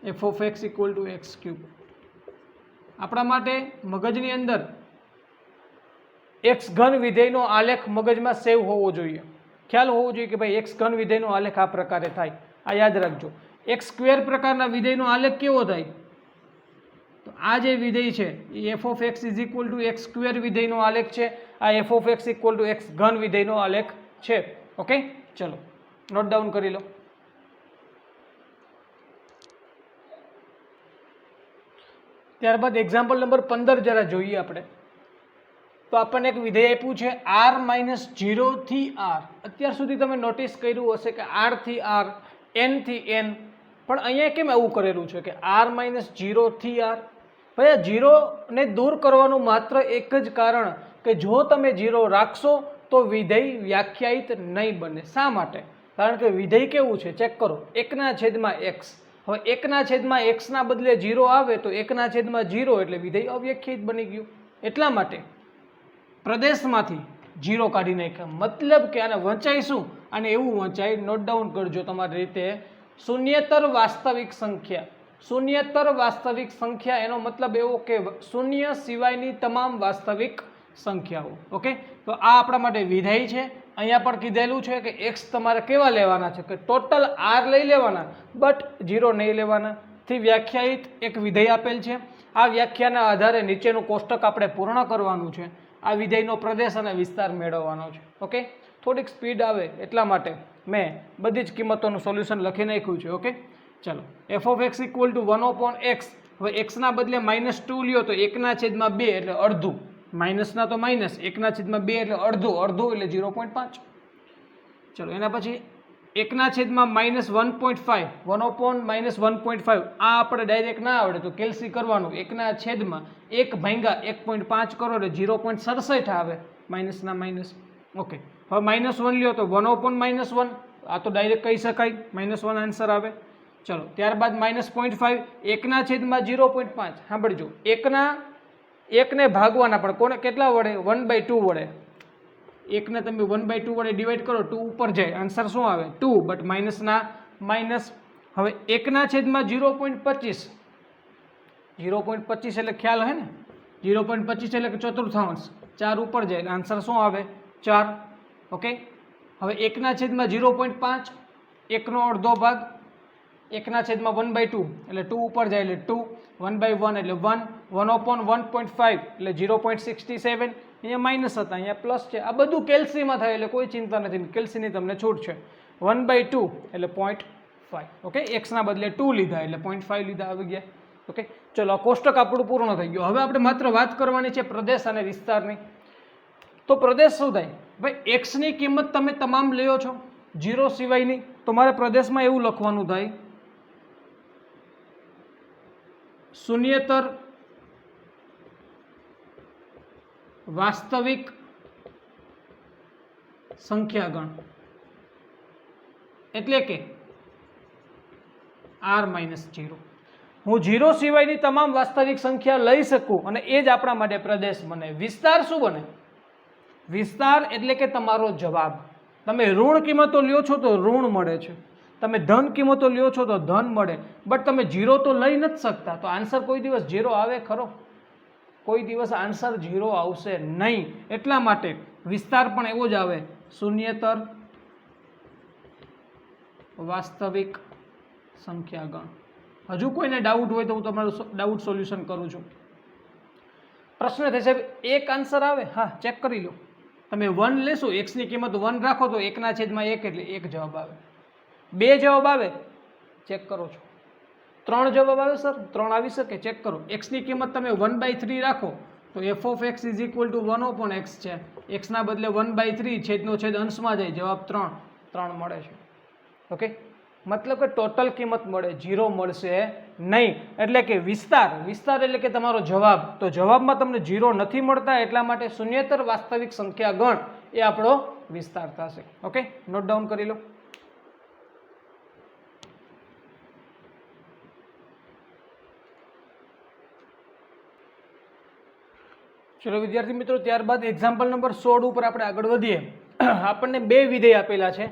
F of x equal to x cube આપણા માટે મગજની અંદર એક્સ ઘન વિધેયનો આલેખ મગજમાં સેવ હોવો જોઈએ ખ્યાલ હોવો જોઈએ કે ભાઈ એક્સ ઘન વિધેયનો આલેખ આ પ્રકારે થાય આ યાદ રાખજો એક્સ સ્ક્વેર પ્રકારના વિધેયનો આલેખ કેવો થાય તો આ જે વિધેય છે એ f of x is equal to x square વિધેયનો આલેખ છે આ f of x equal to x ઘન વિધેયનો આલેખ છે ઓકે ચલો નોટ ડાઉન કરી લો ત્યારબાદ એક્ઝામ્પલ નંબર 15 જરા જોઈએ આપણે તો આપણને એક વિધેય આપ્યું છે r - 0 થી r અત્યાર સુધી તમે નોટિસ કર્યું હશે કે r થી r n થી n પણ અહીંયા કેમ આવું કરેલું છે કે r - 0 થી r ભાઈ આ 0 ને દૂર કરવાનું માત્ર એક જ કારણ કે જો તમે 0 રાખશો તો વિધેય વ્યાખ્યાયિત નહીં બને શા માટે કારણ કે વિધેય કેવું છે ચેક કરો 1/x હવે 1/x ના બદલે 0 આવે તો 1/0 એટલે વિધેય અવ્યાખ્યાયિત બની ગયું એટલા માટે પ્રદેશમાંથી 0 કાઢી નાખ્યા મતલબ કે આને વંચાઈશું અને એવું વંચાય નોટ ડાઉન કરજો તમારી રીતે શૂન્યતર વાસ્તવિક સંખ્યા એનો મતલબ એવો કે શૂન્ય સિવાયની તમામ વાસ્તવિક સંખ્યાઓ ઓકે તો આ આપણા માટે વિધેય છે અહીંયા પણ કીધેલું છે કે x તમારે કેવા લેવાના છે કે ટોટલ r લઈ લેવાના બટ 0 નહીં લેવાના થી વ્યાખ્યાયિત એક વિધેય આપેલ છે આ વ્યાખ્યાના આધારે નીચેનું કોષ્ટક આપણે પૂર્ણ કરવાનું છે આ વિધેયનો પ્રદેશ અને વિસ્તાર મેળવવાનો છે ઓકે થોડીક સ્પીડ આવે એટલા માટે મેં બધી જ કિંમતોનું સોલ્યુશન લખી નાખ્યું છે ઓકે ચલો F of x equal two 1/x હવે એક્સના બદલે -2 લ્યો તો 1/2 એટલે અડધું માઇનસના તો માઇનસ 1/2 એટલે અડધું એટલે 0.5 ચલો એના પછી 1/-1.5 1/-1.5 આ આપણે ડાયરેક્ટ ના આવડે તો કેલ્સી કરવાનું 1/1/1.5 કરો એટલે 0.67 આવે માઇનસના માઇનસ ઓકે હવે -1 લ્યો તો 1/-1 આ તો ડાયરેક્ટ કહી શકાય -1 આન્સર આવે ચલો ત્યારબાદ -0.5 1/0.5 સાંભળજો 1 ને ભાગવાના પણ કોને કેટલા વડે 1/2 વડે 1 ને તમે 1/2 વડે ડિવાઈડ કરો 2 ઉપર જાય આન્સર શું આવે 2 બટ માઇનસના માઇનસ હવે 1/0.25 0.25 એટલે ખ્યાલ હે ને 0.25 એટલે કે ચતુર્થાંશ 4 ઉપર જાય આન્સર શું આવે 4 ઓકે હવે 1/0.5 1 નો અડધો ભાગ 1/1/2 એટલે 2 ઉપર જાય એટલે 2 1/1 એટલે 1 1/1.5 એટલે 0.67 અહીંયા માઇનસ હતા અહીંયા પ્લસ છે આ બધું કેલ્સીમાં થાય એટલે કોઈ ચિંતા નથી કેલ્સીની તમને છૂટ છે 1/2 એટલે 0.5 ઓકે એક્સના બદલે 2 લીધા એટલે 0.5 લીધા આવી ગયા ઓકે ચલો આ કોષ્ટક આપણું પૂર્ણ થઈ ગયું હવે આપણે માત્ર વાત કરવાની છે પ્રદેશ અને વિસ્તારની તો પ્રદેશ શું થાય ભાઈ એક્સની કિંમત તમે તમામ લ્યો છો 0 સિવાયની તો મારે પ્રદેશમાં એવું લખવાનું થાય શૂન્યતર વાસ્તવિક સંખ્યાગણ એટલે કે r - 0 હું 0 સિવાયની તમામ વાસ્તવિક સંખ્યા લઈ શકું અને એ જ આપણા માટે પ્રદેશ બને વિસ્તાર શું બને વિસ્તાર એટલે કે તમારો જવાબ તમે ઋણ કિંમતો લ્યો છો તો ઋણ મળે છે તમે ધન કિંમતો લ્યો છો તો ધન મળે બટ તમે 0 તો લઈ નથી શકતા તો આન્સર કોઈ દિવસ 0 આવે ખરો કોઈ દિવસ આન્સર 0 આવશે નહીં એટલા માટે વિસ્તાર પણ એવો જ આવે શૂન્યતર વાસ્તવિક સંખ્યાગણ હજુ કોઈને ડાઉટ હોય તો હું તમારું ડાઉટ સોલ્યુશન કરું છું પ્રશ્ન થશે એક આન્સર આવે હા ચેક કરી લો તમે 1 લેશો x ની કિંમત 1 રાખો તો 1/1 એટલે 1 જવાબ આવે 2 જવાબ આવે ચેક કરો છો 3 જવાબ આવે સર 3 આવી શકે ચેક કરો x ની કિંમત તમે 1/3 રાખો તો f of x is equal to 1/x છે x ના બદલે 1/3 છેદનો છેદ અંશમાં જાય જવાબ 3 મળે છે ઓકે મતલબ કે ટોટલ કિંમત મળે 0 મળશે નહીં એટલે કે વિસ્તાર એટલે કે તમારો જવાબ તો જવાબમાં તમને 0 નથી મળતા એટલા માટે શૂન્યતર વાસ્તવિક સંખ્યા ગણ એ આપણો વિસ્તાર થશે ઓકે નોટ ડાઉન કરી લો ચલો વિદ્યાર્થી મિત્રો, ત્યારબાદ એક્ઝામ્પલ નંબર 16 ઉપર આપણે આગળ વધીએ. આપણને બે વિધેય આપેલા છે,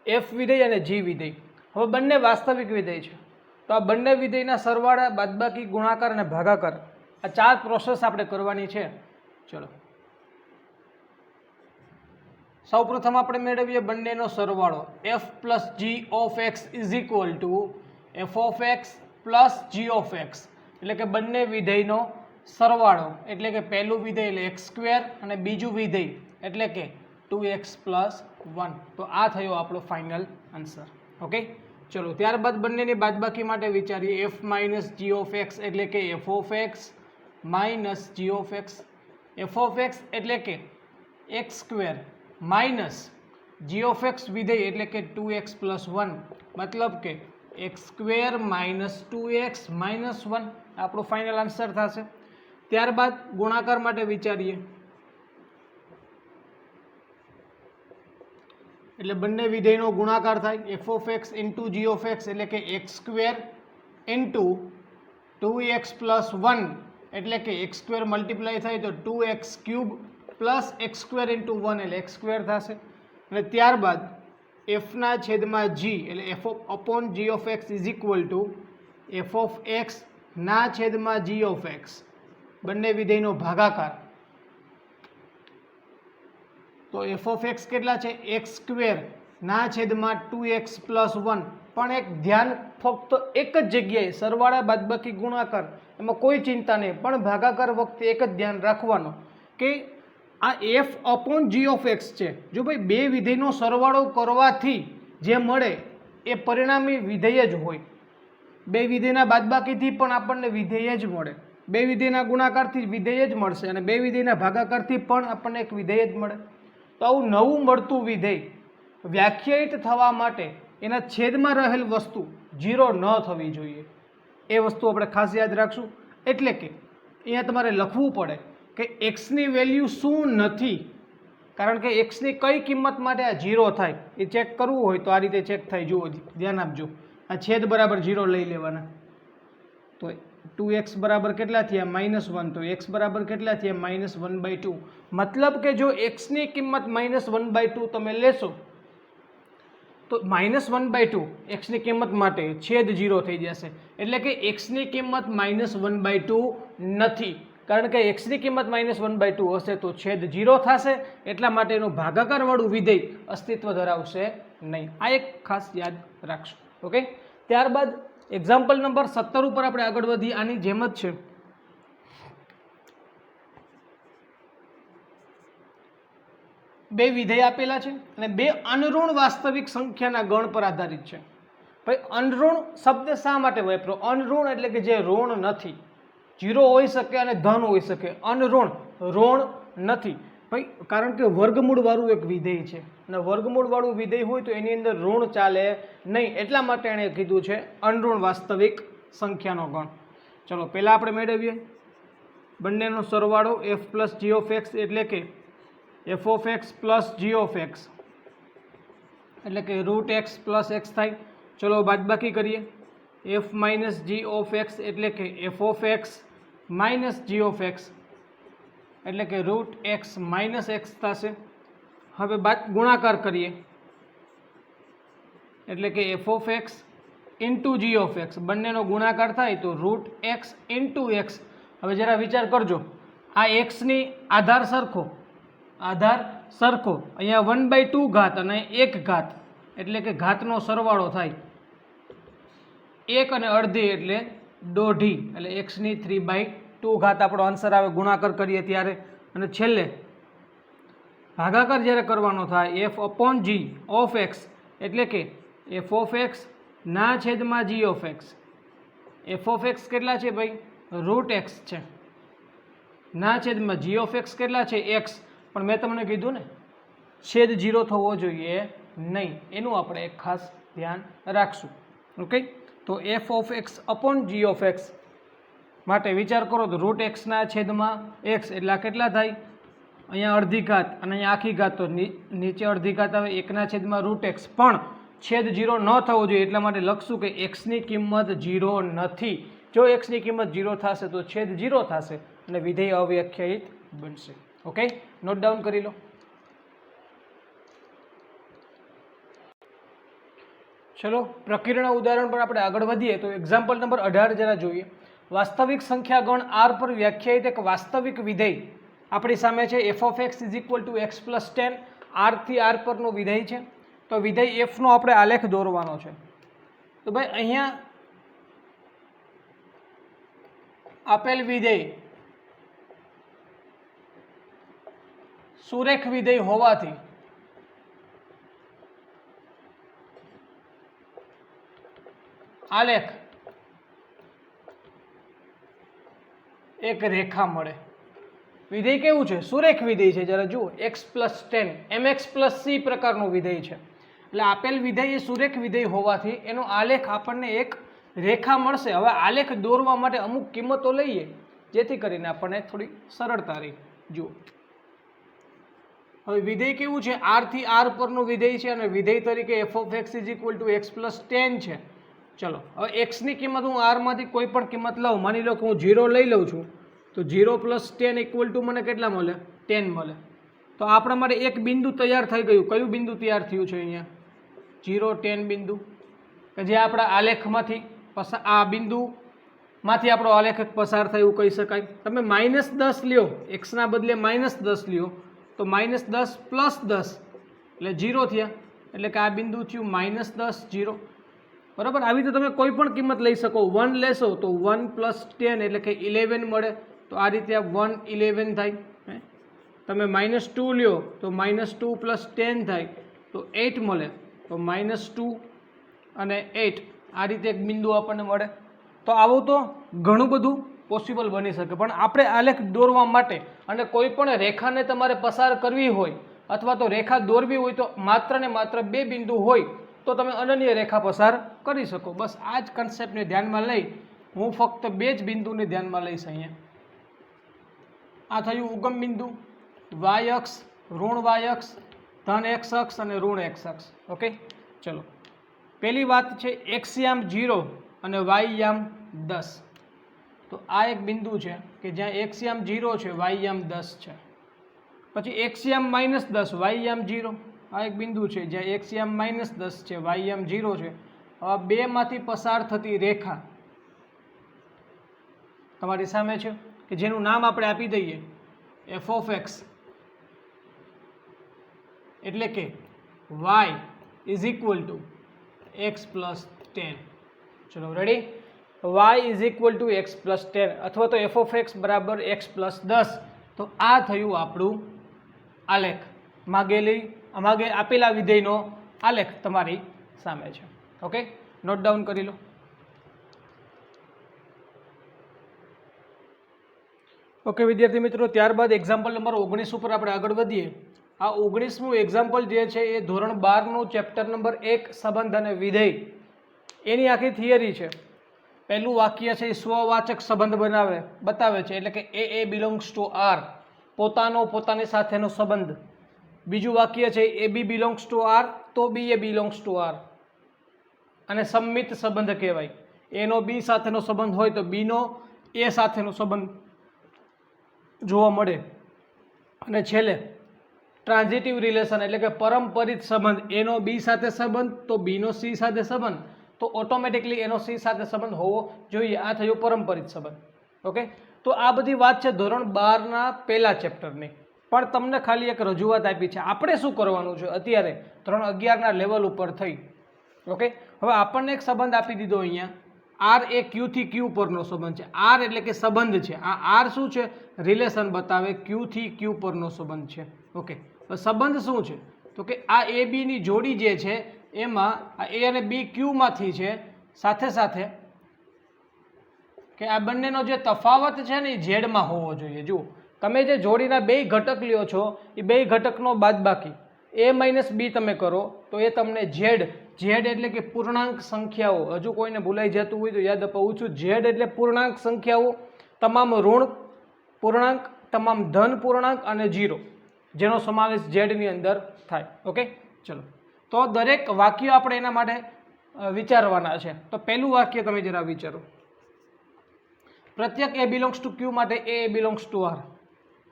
એફ વિધેય અને જી વિધેય. હવે બંને વાસ્તવિક વિધેય છે, તો આ બંને વિધેયના સરવાળા, બાદબાકી, ગુણાકાર અને ભાગાકાર, આ 4 પ્રોસેસ આપણે કરવાની છે. ચલો સૌપ્રથમ આપણે મેળવીએ બંનેનો સરવાળો. F plus g of x is equal to f of x plus g of x, એટલે કે બંને વિધેયનો સરવાળો, એટલે કે પહેલું વિધેય એટલે એક્સ સ્ક્વેર અને બીજું વિધેય એટલે કે 2x પ્લસ 1. તો આ થયો આપણો ફાઇનલ આન્સર. ઓકે, ચલો ત્યારબાદ બંનેની બાદબાકી માટે વિચારીએ. F minus g of x એટલે કે f of x minus g of x. F of x એટલે કે x square minus g of x વિધેય એટલે કે 2x પ્લસ 1, મતલબ કે x square minus 2x minus 1 આપણો ફાઇનલ આન્સર થશે. ત્યારબાદ ગુણાકાર માટે વિચારીએ, એટલે બંને વિધેયનો ગુણાકાર થાય. F of x into g of x એટલે કે x square into 2x plus 1 એટલે કે એક્સ સ્ક્વેર મલ્ટીપ્લાય થાય તો 2x cube plus x square into 1 એટલે એક્સ સ્ક્વેર થશે. અને ત્યારબાદ એફના છેદમાં જી એટલે f upon g of x is equal to f of x ના છેદમાં જી ઓફ એક્સ, બંને વિધેયનો ભાગાકાર. તો એફ ઓફ એક્સ કેટલા છે? એક્સ સ્ક્વેર ના છેદમાં 2x પ્લસ 1. પણ એક ધ્યાન, ફક્ત એક જ જગ્યાએ સરવાળા, બાદબાકી, ગુણાકાર એમાં કોઈ ચિંતા નહીં, પણ ભાગાકાર વખતે એક જ ધ્યાન રાખવાનું કે આ f upon g of x છે. જો ભાઈ બે વિધેયનો સરવાળો કરવાથી જે મળે એ પરિણામી વિધેય જ હોય. બે વિધેયના બાદબાકીથી પણ આપણને વિધેય જ મળે, બે વિધેયના ગુણાકારથી વિધેય જ મળશે અને બે વિધેયના ભાગાકારથી પણ આપણને એક વિધેય જ મળે. તો આવું નવું મળતું વિધેય વ્યાખ્યાયિત થવા માટે એના છેદમાં રહેલ વસ્તુ 0 ન થવી જોઈએ. એ વસ્તુ આપણે ખાસ યાદ રાખશું. એટલે કે અહીંયા તમારે લખવું પડે કે એક્સની વેલ્યુ શું નથી, કારણ કે એક્સની કઈ કિંમત માટે આ 0 થાય એ ચેક કરવું હોય તો આ રીતે ચેક થાય. જુઓ, ધ્યાન આપજો, આ છેદ બરાબર 0 લઈ લેવાના. તો 2x બરાબર કેટલા થયા? -1. તો x બરાબર કેટલા થયા? -1/2. મતલબ કે જો xની કિંમત -1/2 તમે લેશો તો -1/2 xની કિંમત માટે છેદ 0 થઈ જશે. એટલે કે xની કિંમત -1/2 નથી, કારણ કે xની કિંમત -1/2 હશે તો છેદ 0 થશે, એટલા માટે એનું ભાગાકારવાળું વિધેય અસ્તિત્વ ધરાવશે નહીં. આ એક ખાસ યાદ રાખશો. ઓકે, ત્યારબાદ એક્ઝામ્પલ નંબર 17 ઉપર આપણે આગળ વધીએ. આની જેમ જ છે. બે વિધેય આપેલા છે અને બે અનઋણ વાસ્તવિક સંખ્યાના ગણ પર આધારિત છે. ભાઈ અનઋણ શબ્દ શા માટે વાપરો? અનઋણ એટલે કે જે ઋણ નથી. 0 હોઈ શકે અને ધન હોઈ શકે. અનઋણ, ઋણ નથી ભાઈ, કારણ કે વર્ગમૂળ વાળું એક વિધેય છે અને વર્ગમૂળ વાળું વિધેય હોય તો એની અંદર ઋણ ચાલે નહીં, એટલા માટે એણે કીધું છે અનઋણ વાસ્તવિક સંખ્યાનો ગણ. ચલો પહેલા આપણે મેળવીએ બંનેનો સરવાળો. F plus g of x એટલે કે f of x plus g of x એટલે કે √x પ્લસ એક્સ થાય. ચલો બાદબાકી કરીએ. F minus g of x એટલે કે f of x minus g of x એટલે કે √x માઇનસ એક્સ થશે. હવે ગુણાકાર કરીએ એટલે કે f of x into g of x, બંનેનો ગુણાકાર થાય તો √x ઇન્ટુ એક્સ. હવે જરા વિચાર કરજો, આ એક્સની આધાર સરખો, અહીંયા 1/2 ઘાત અને 1 ઘાત એટલે કે ઘાતનો સરવાળો થાય. 1 અને અડધી એટલે દોઢી, એટલે એક્સની 3/2 ઘાત આપણો આન્સર આવે ગુણાકાર કરીએ ત્યારે. અને છેલ્લે ભાગાકાર જ્યારે કરવાનો થાય f upon g of x એટલે કે એફ ઓફ એક્સ ના છેદમાં g of x. F of x કેટલા છે ભાઈ? √x છે, ના છેદમાં જી ઓફ એક્સ કેટલા છે? x. પણ મેં તમને કીધું ને છેદ 0 થવો જોઈએ નહીં, એનું આપણે એક ખાસ ધ્યાન રાખશું. ઓકે, તો f of x upon g of x માટે વિચાર કરો તો √x ના છેદમાં x એટલે કેટલા થાય? અહીંયા અડધી ઘાત અને અહીંયા આખી ઘાત, તો નીચે અડધી ઘાત આવે 1 ના છેદમાં √x. પણ છેદ 0 ન થવો જોઈએ એટલા માટે લખશું કે xની કિંમત 0 નથી. જો xની કિંમત 0 થશે તો છેદ 0 થશે અને વિધેય અવ્યાખ્યાયિત બનશે. ઓકે, નોટ ડાઉન કરી લો. ચલો પ્રક્રિયાના ઉદાહરણ પર આપણે આગળ વધીએ તો એક્ઝામ્પલ નંબર 18 જરા જોઈએ. વાસ્તવિક સંખ્યા ગણ આર પર વ્યાખ્યાયિત એક વાસ્તવિક વિધેય આપણી સામે છે. F of x is equal to x plus 10 આરથી આર પરનું વિધેય છે. તો વિધેય એફનો આપણે આલેખ દોરવાનો છે. તો ભાઈ અહીંયા આપેલ વિધેય સુરેખ વિધેય હોવાથી આલેખ એક રેખા મળે. વિધેય કેવું છે? સુરેખ વિધેય છે. જરા જુઓ, x plus 10 mx plus c પ્રકારનું વિધેય છે. એટલે આપેલ વિધેય એ સુરેખ વિધેય હોવાથી એનો આલેખ આપણને એક રેખા મળશે. હવે આલેખ દોરવા માટે અમુક કિંમતો લઈએ જેથી કરીને આપણને થોડી સરળતા રહી. જુઓ, હવે વિધેય કેવું છે? આર થી આર પરનું વિધેય છે અને વિધેય તરીકે F of x is equal to x plus 10 છે. ચલો હવે એક્સની કિંમત હું આરમાંથી કોઈ પણ કિંમત લઉં. માની લો કે હું 0 લઈ લઉં છું તો 0 પ્લસ 10 ઇક્વલ ટુ મને કેટલા મળે? 10 મળે. તો આપણા માટે એક બિંદુ તૈયાર થઈ ગયું. કયું બિંદુ તૈયાર થયું છે? અહીંયા 0, 10 બિંદુ કે જે આપણા આલેખમાંથી આ બિંદુમાંથી આપણો આલેખ પસાર થાય એવું કહી શકાય. તમે -10 લ્યો, એક્સના બદલે -10 લ્યો તો -10 પ્લસ 10 એટલે 0 થયા. એટલે કે આ બિંદુ થયું -10 0. બરાબર. આવી તો તમે કોઈ પણ કિંમત લઈ શકો. 1 લેશો તો 1 પ્લસ 10 એટલે કે 11 મળે. તો આ રીતે આ 1 11 થાય. તમે -2 લ્યો તો -2 પ્લસ 10 થાય તો 8 મળે. તો -2 અને 8 આ રીતે એક બિંદુ આપણને મળે. તો આવું તો ઘણું બધું પોસિબલ બની શકે. પણ આપણે આલેખ દોરવા માટે અને કોઈ પણ રેખાને તમારે પસાર કરવી હોય અથવા તો રેખા દોરવી હોય તો માત્ર ને માત્ર 2 બિંદુ હોય તો તમે અનન્ય રેખા પસાર કરી શકો. બસ આ જ કન્સેપ્ટને ધ્યાનમાં લઈ હું ફક્ત 2 જ બિંદુને ધ્યાનમાં લઈશ. અહીંયા આ થયું ઉગમ બિંદુ, વાય અક્ષ, ઋણ વાય અક્ષ, ધન એક્સ અક્ષ અને ઋણ એક્સ અક્ષ. ઓકે, ચલો પહેલી વાત છે એક્સ યામ 0 અને વાય યામ 10. તો આ એક બિંદુ છે કે જ્યાં એક્સ યામ 0 છે, વાય યામ 10 છે. પછી એક્સ યામ -10 વાય યામ 0. આ એક બિંદુ છે જ્યાં એક્સ યામ -10 છે, વાય યામ 0 છે. હવે બેમાંથી પસાર થતી રેખા તમારી સામે છે કે જેનું નામ આપણે આપી દઈએ એફ ઓફ એક્સ, એટલે કે y is equal to x plus 10. ચલો ready. Y is equal to x plus 10 અથવા તો એફ ઓફ એક્સ બરાબર એક્સ પ્લસ 10. તો આ થયું આપણું આલેખ. માગે આપેલા વિધેયનો આલેખ તમારી સામે છે. ઓકે, નોટ ડાઉન કરી લો. ઓકે વિદ્યાર્થી મિત્રો, ત્યારબાદ એક્ઝામ્પલ નંબર 19 ઉપર આપણે આગળ વધીએ. આ 19મું એક્ઝામ્પલ જે છે એ ધોરણ 12નું ચેપ્ટર નંબર 1 સંબંધ અને વિધેય એની આખી થિયરી છે. પહેલું વાક્ય છે એ સ્વવાચક સંબંધ બતાવે છે, એટલે કે એ બિલોંગ્સ ટુ આર, પોતાની સાથેનો સંબંધ. બીજું વાક્ય છે a b belongs to R તો બી એ બિલોંગ્સ ટુ આર, અને સંમિત સંબંધ કહેવાય. એનો બી સાથેનો સંબંધ હોય તો બીનો એ સાથેનો સંબંધ જોવા મળે. અને છેલ્લે ટ્રાન્ઝિટિવ રિલેશન એટલે કે પરંપરિત સંબંધ. એનો બી સાથે સંબંધ તો બીનો સી સાથે સંબંધ, તો ઓટોમેટિકલી એનો સી સાથે સંબંધ હોવો જોઈએ. આ થયો પરંપરિત સંબંધ. ઓકે, તો આ બધી વાત છે ધોરણ 12ના પહેલા ચેપ્ટરની. પણ તમને ખાલી એક રજૂઆત આપી છે. આપણે શું કરવાનું છે અત્યારે ધોરણ 11ના લેવલ ઉપર થઈ. ઓકે, હવે આપણને એક સંબંધ આપી દીધો અહીંયા. આર એ ક્યુ થી ક્યુ પરનો સંબંધ છે. આર એટલે કે સંબંધ છે. આ આર શું છે? રિલેશન બતાવે. ક્યુ થી ક્યુ પરનો સંબંધ છે. ઓકે, સંબંધ શું છે? તો કે આ એ બી ની જોડી જે છે એમાં આ એ અને બી ક્યુમાંથી છે. સાથે સાથે કે આ બંનેનો જે તફાવત છે ને એ ઝેડમાં હોવો જોઈએ. જુઓ, તમે જે જોડીના બે ઘટક લ્યો છો એ બે ઘટકનો બાદબાકી એ માઇનસ બી તમે કરો તો એ તમને ઝેડ એટલે કે પૂર્ણાંક સંખ્યાઓ. હજુ કોઈને ભૂલાઈ જતું હોય તો યાદ અપાવું છું. ઝેડ એટલે પૂર્ણાંક સંખ્યાઓ, તમામ ઋણ પૂર્ણાંક, તમામ ધન પૂર્ણાંક અને 0 જેનો સમાવેશ ઝેડની અંદર થાય. ઓકે, ચલો તો દરેક વાક્ય આપણે એના માટે વિચારવાના છે. તો પહેલું વાક્ય તમે જરા વિચારો. પ્રત્યેક એ બિલોંગ્સ ટુ ક્યુ માટે એ બિલોંગ્સ ટુ આર.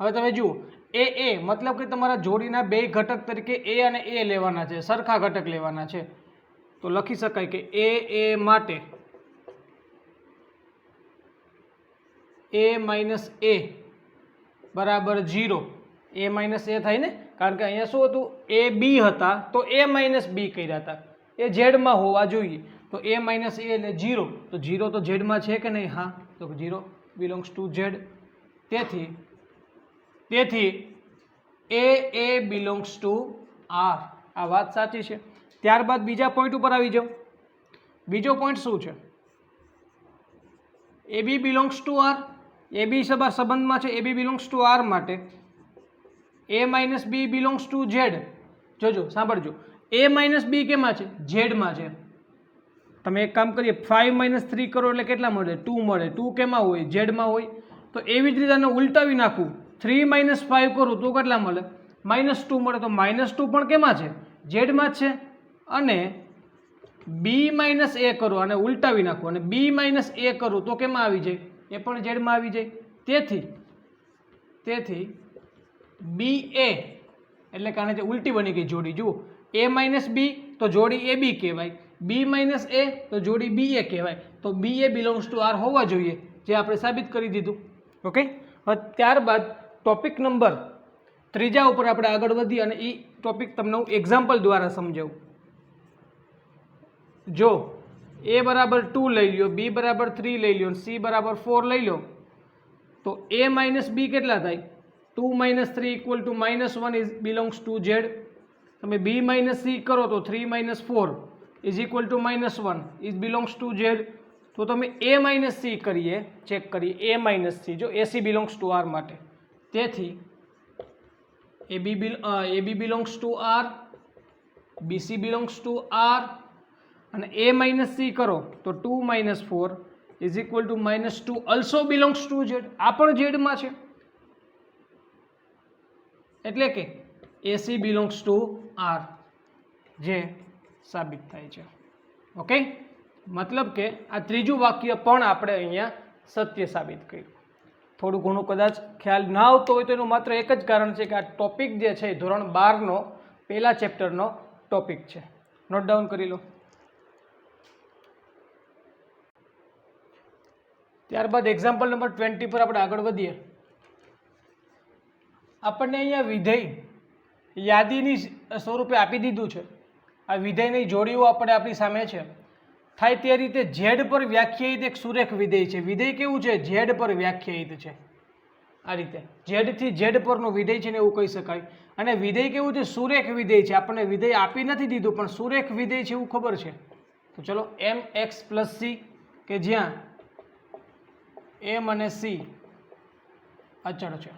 હવે તમે જુઓ એ મતલબ કે તમારા જોડીના બે ઘટક તરીકે એ અને એ લેવાના છે, સરખા ઘટક લેવાના છે. તો લખી શકાય કે એ માટે a માઇનસ એ બરાબર 0. a માઇનસ એ થાય ને, કારણ કે અહીંયા શું હતું, એ બી હતા તો એ માઇનસ બી કર્યા હતા, એ ઝેડમાં હોવા જોઈએ. તો એ માઇનસ એ એટલે 0. તો 0 તો ઝેડમાં છે કે નહીં? હા, તો 0 બિલોંગ્સ ટુ ઝેડ. તેથી એ બિલોંગ્સ ટુ આર. આ વાત સાચી છે. ત્યારબાદ બીજા પોઈન્ટ ઉપર આવી જાઓ. બીજો પોઈન્ટ શું છે? A b belongs to r. A b સંબંધમાં છે. A b belongs to r માટે a minus b belongs to z. જોજો, સાંભળજો, એ માઇનસ બી કેમાં છે? ઝેડમાં છે. તમે એક કામ કરીએ, 5 માઇનસ 3 કરો એટલે કેટલા મળે? 2 મળે. 2 કેમાં હોય? ઝેડમાં હોય. તો એવી જ રીતે આને ઉલટાવી નાખું, 3 માઇનસ 5 કરું તો કેટલા મળે? -2 મળે. તો -2 પણ કેમાં છે? ઝેડમાં જ છે. અને બી માઇનસ એ કરું અને ઉલટાવી નાખું અને બી માઇનસ એ કરું તો કેમાં આવી જાય? એ પણ ઝેડમાં આવી જાય. તેથી બી એ એટલે કે આને જે ઉલટી બની ગઈ જોડી, જુઓ, એ માઇનસ બી તો જોડી એ બી કહેવાય, બી માઇનસ એ તો જોડી બી એ કહેવાય. તો બી એ બિલોંગ્સ ટુ આર હોવા જોઈએ, જે આપણે સાબિત કરી દીધું. ઓકે. હવે ત્યારબાદ ટોપિક નંબર 3 ઉપર આપણે આગળ વધીએ અને એ ટોપિક તમને હું એક્ઝામ્પલ દ્વારા સમજાવું. જો એ બરાબર 2 લઈ લો, બી બરાબર 3 લઈ લો, સી બરાબર 4 લઈ લો, તો એ માઇનસ બી કેટલા થાય? 2 minus 3 equal to -1 is belongs to Z. તમે બી માઇનસ સી કરો તો 3 minus 4 is equal to -1 is belongs to Z. તો તમે એ માઇનસ સી કરીએ, ચેક કરીએ, એ માઇનસ સી, જો એસી બિલોંગ્સ ટુ આર માટે. તેથી a b belongs to r, b c belongs to r, અને એ માઇનસ સી કરો તો 2 minus 4 is equal to -2 also belongs to z. આ પણ ઝેડમાં છે. એટલે કે એસી બિલોંગ્સ ટુ આર, જે સાબિત થાય છે. ઓકે. મતલબ કે આ ત્રીજું વાક્ય પણ આપણે અહીંયા સત્ય સાબિત કર્યું. થોડું ઘણું કદાચ ખ્યાલ ના આવતો હોય તો એનું માત્ર એક જ કારણ છે કે આ ટોપિક જે છે ધોરણ 12નો પહેલા ચેપ્ટરનો ટોપિક છે. નોટ ડાઉન કરી લો. ત્યારબાદ એક્ઝામ્પલ નંબર 20 પર આપણે આગળ વધીએ. આપણને અહીંયા વિધેય યાદીની સ્વરૂપે આપી દીધું છે. આ વિધેયની જોડીઓ આપણે આપણી સામે છે. થાય તે રીતે ઝેડ પર વ્યાખ્યાયિત એક સુરેખ વિધેય છે. વિધેય કેવું છે? ઝેડ પર વ્યાખ્યાયિત છે. આ રીતે ઝેડથી ઝેડ પરનું વિધેય છે ને એવું કહી શકાય. અને વિધેય કેવું છે? સુરેખ વિધેય છે. આપણને વિધેય આપી નથી દીધું પણ સુરેખ વિધેય છે એવું ખબર છે. તો ચલો mx પ્લસ સી, કે જ્યાં એમ અને સી અચળ છે.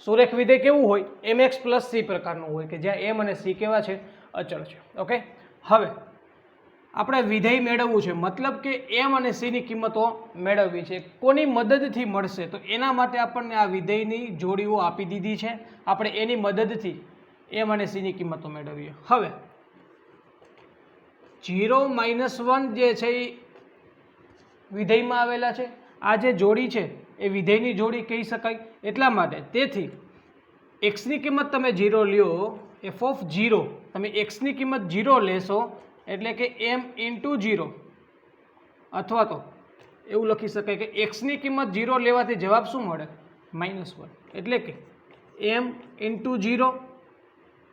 સુરેખ વિધેય કેવું હોય? mx પ્લસ સી પ્રકારનું હોય, કે જ્યાં એમ અને સી કેવા છે? અચળ છે. ઓકે. હવે આપણે વિધેય મેળવવું છે, મતલબ કે એમ અને સી ની કિંમતો મેળવવી છે. કોની મદદથી મળશે? તો એના માટે આપણને આ વિધેયની જોડીઓ આપી દીધી છે. આપણે એની મદદથી એમ અને સી ની કિંમતો મેળવીએ. હવે 0 - 1 જે છે એ વિધેયમાં આવેલા છે. આ જે જોડી છે એ વિધેયની જોડી કહી શકાય. એટલા માટે તેથી એક્સની કિંમત તમે 0 લ્યો, એફ ઓફ 0 તમે એક્સની કિંમત 0 લેશો એટલે કે m ઇન્ટુ 0, અથવા તો એવું લખી શકાય કે એક્સની કિંમત 0 લેવાથી જવાબ શું મળે? -1. એટલે કે m ઇન્ટુ 0,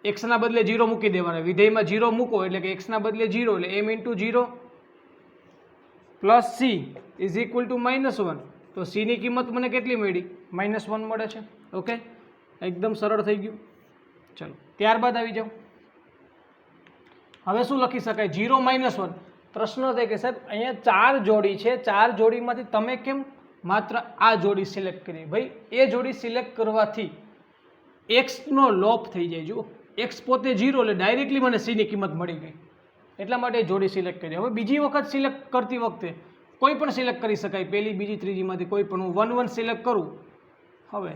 એક્સના બદલે 0 મૂકી દેવાના. વિધેયમાં 0 મૂકો એટલે કે એક્સના બદલે 0 એટલે m into 0 plus she is equal to -1. તો સીની કિંમત મને કેટલી મળી? -1 મળે છે. ઓકે. એકદમ સરળ થઈ ગયું. ચલો ત્યારબાદ આવી જાઓ. હવે શું લખી શકાય? 0 - 1. પ્રશ્ન થાય કે સાહેબ અહીંયા 4 જોડી છે, 4 જોડીમાંથી તમે કેમ માત્ર આ જોડી સિલેક્ટ કરી? ભાઈ એ જોડી સિલેક્ટ કરવાથી એક્સનો લોપ થઈ જાય. જુઓ, એક્સ પોતે 0 એટલે ડાયરેક્ટલી મને સીની કિંમત મળી ગઈ. એટલા માટે એ જોડી સિલેક્ટ કરી. હવે બીજી વખત સિલેક્ટ કરતી વખતે કોઈ પણ સિલેક્ટ કરી શકાય, પહેલી, બીજી, ત્રીજીમાંથી કોઈ પણ. હું 1 1 સિલેક્ટ કરું. હવે